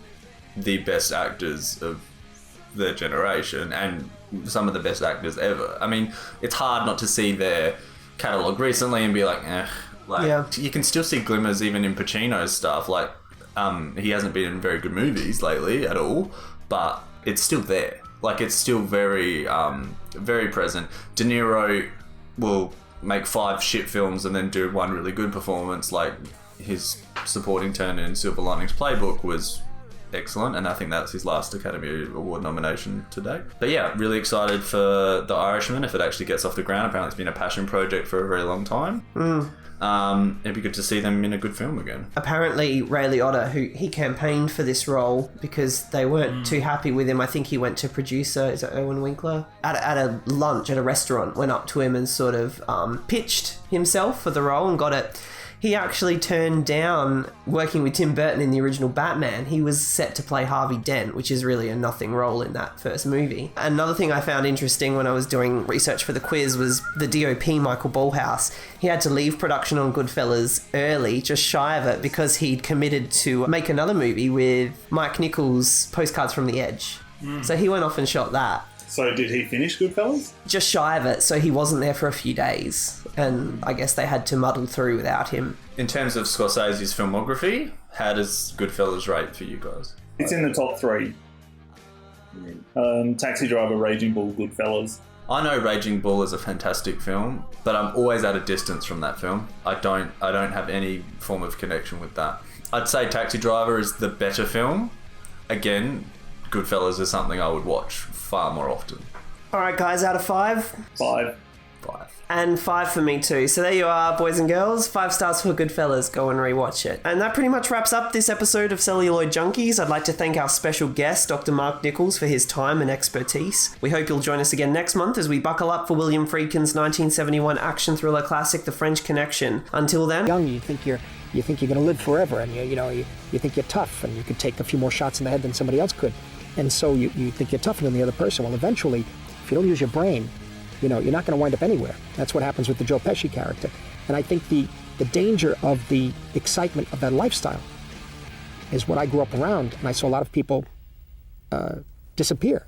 the best actors of their generation and some of the best actors ever. I mean, it's hard not to see their catalogue recently and be like, you can still see glimmers even in Pacino's stuff. Like, he hasn't been in very good movies lately at all, but it's still there. Like, it's still very, very present. De Niro will make 5 shit films and then do one really good performance. Like, his supporting turn in Silver Linings Playbook was excellent, and I think that's his last Academy Award nomination to date. But yeah, really excited for The Irishman if it actually gets off the ground. Apparently it's been a passion project for a very long time. It'd be good to see them in a good film again. Apparently Ray Liotta, who he campaigned for this role because they weren't too happy with him. I think he went to producer, is it Erwin Winkler? At a lunch at a restaurant, went up to him and sort of pitched himself for the role and got it. He actually turned down working with Tim Burton in the original Batman. He was set to play Harvey Dent, which is really a nothing role in that first movie. Another thing I found interesting when I was doing research for the quiz was the DOP, Michael Ballhaus. He had to leave production on GoodFellas early, just shy of it, because he'd committed to make another movie with Mark Nichols, Postcards from the Edge. So he went off and shot that. So did he finish GoodFellas? Just shy of it, so he wasn't there for a few days. And I guess they had to muddle through without him. In terms of Scorsese's filmography, how does GoodFellas rate for you guys? It's in the top 3. Taxi Driver, Raging Bull, GoodFellas. I know Raging Bull is a fantastic film, but I'm always at a distance from that film. I don't have any form of connection with that. I'd say Taxi Driver is the better film. Again, GoodFellas is something I would watch far more often. All right, guys, out of 5? 5. And 5 for me too. So there you are, boys and girls. 5 stars for GoodFellas. Go and rewatch it. And that pretty much wraps up this episode of Celluloid Junkies. I'd like to thank our special guest, Dr. Mark Nichols, for his time and expertise. We hope you'll join us again next month as we buckle up for William Friedkin's 1971 action thriller classic, The French Connection. Until then, young, you think you're going to live forever, and you think you're tough, and you could take a few more shots in the head than somebody else could, and so you think you're tougher than the other person. Well, eventually, if you don't use your brain, you're not going to wind up anywhere. That's what happens with the Joe Pesci character. And I think the danger of the excitement of that lifestyle is what I grew up around, and I saw a lot of people disappear.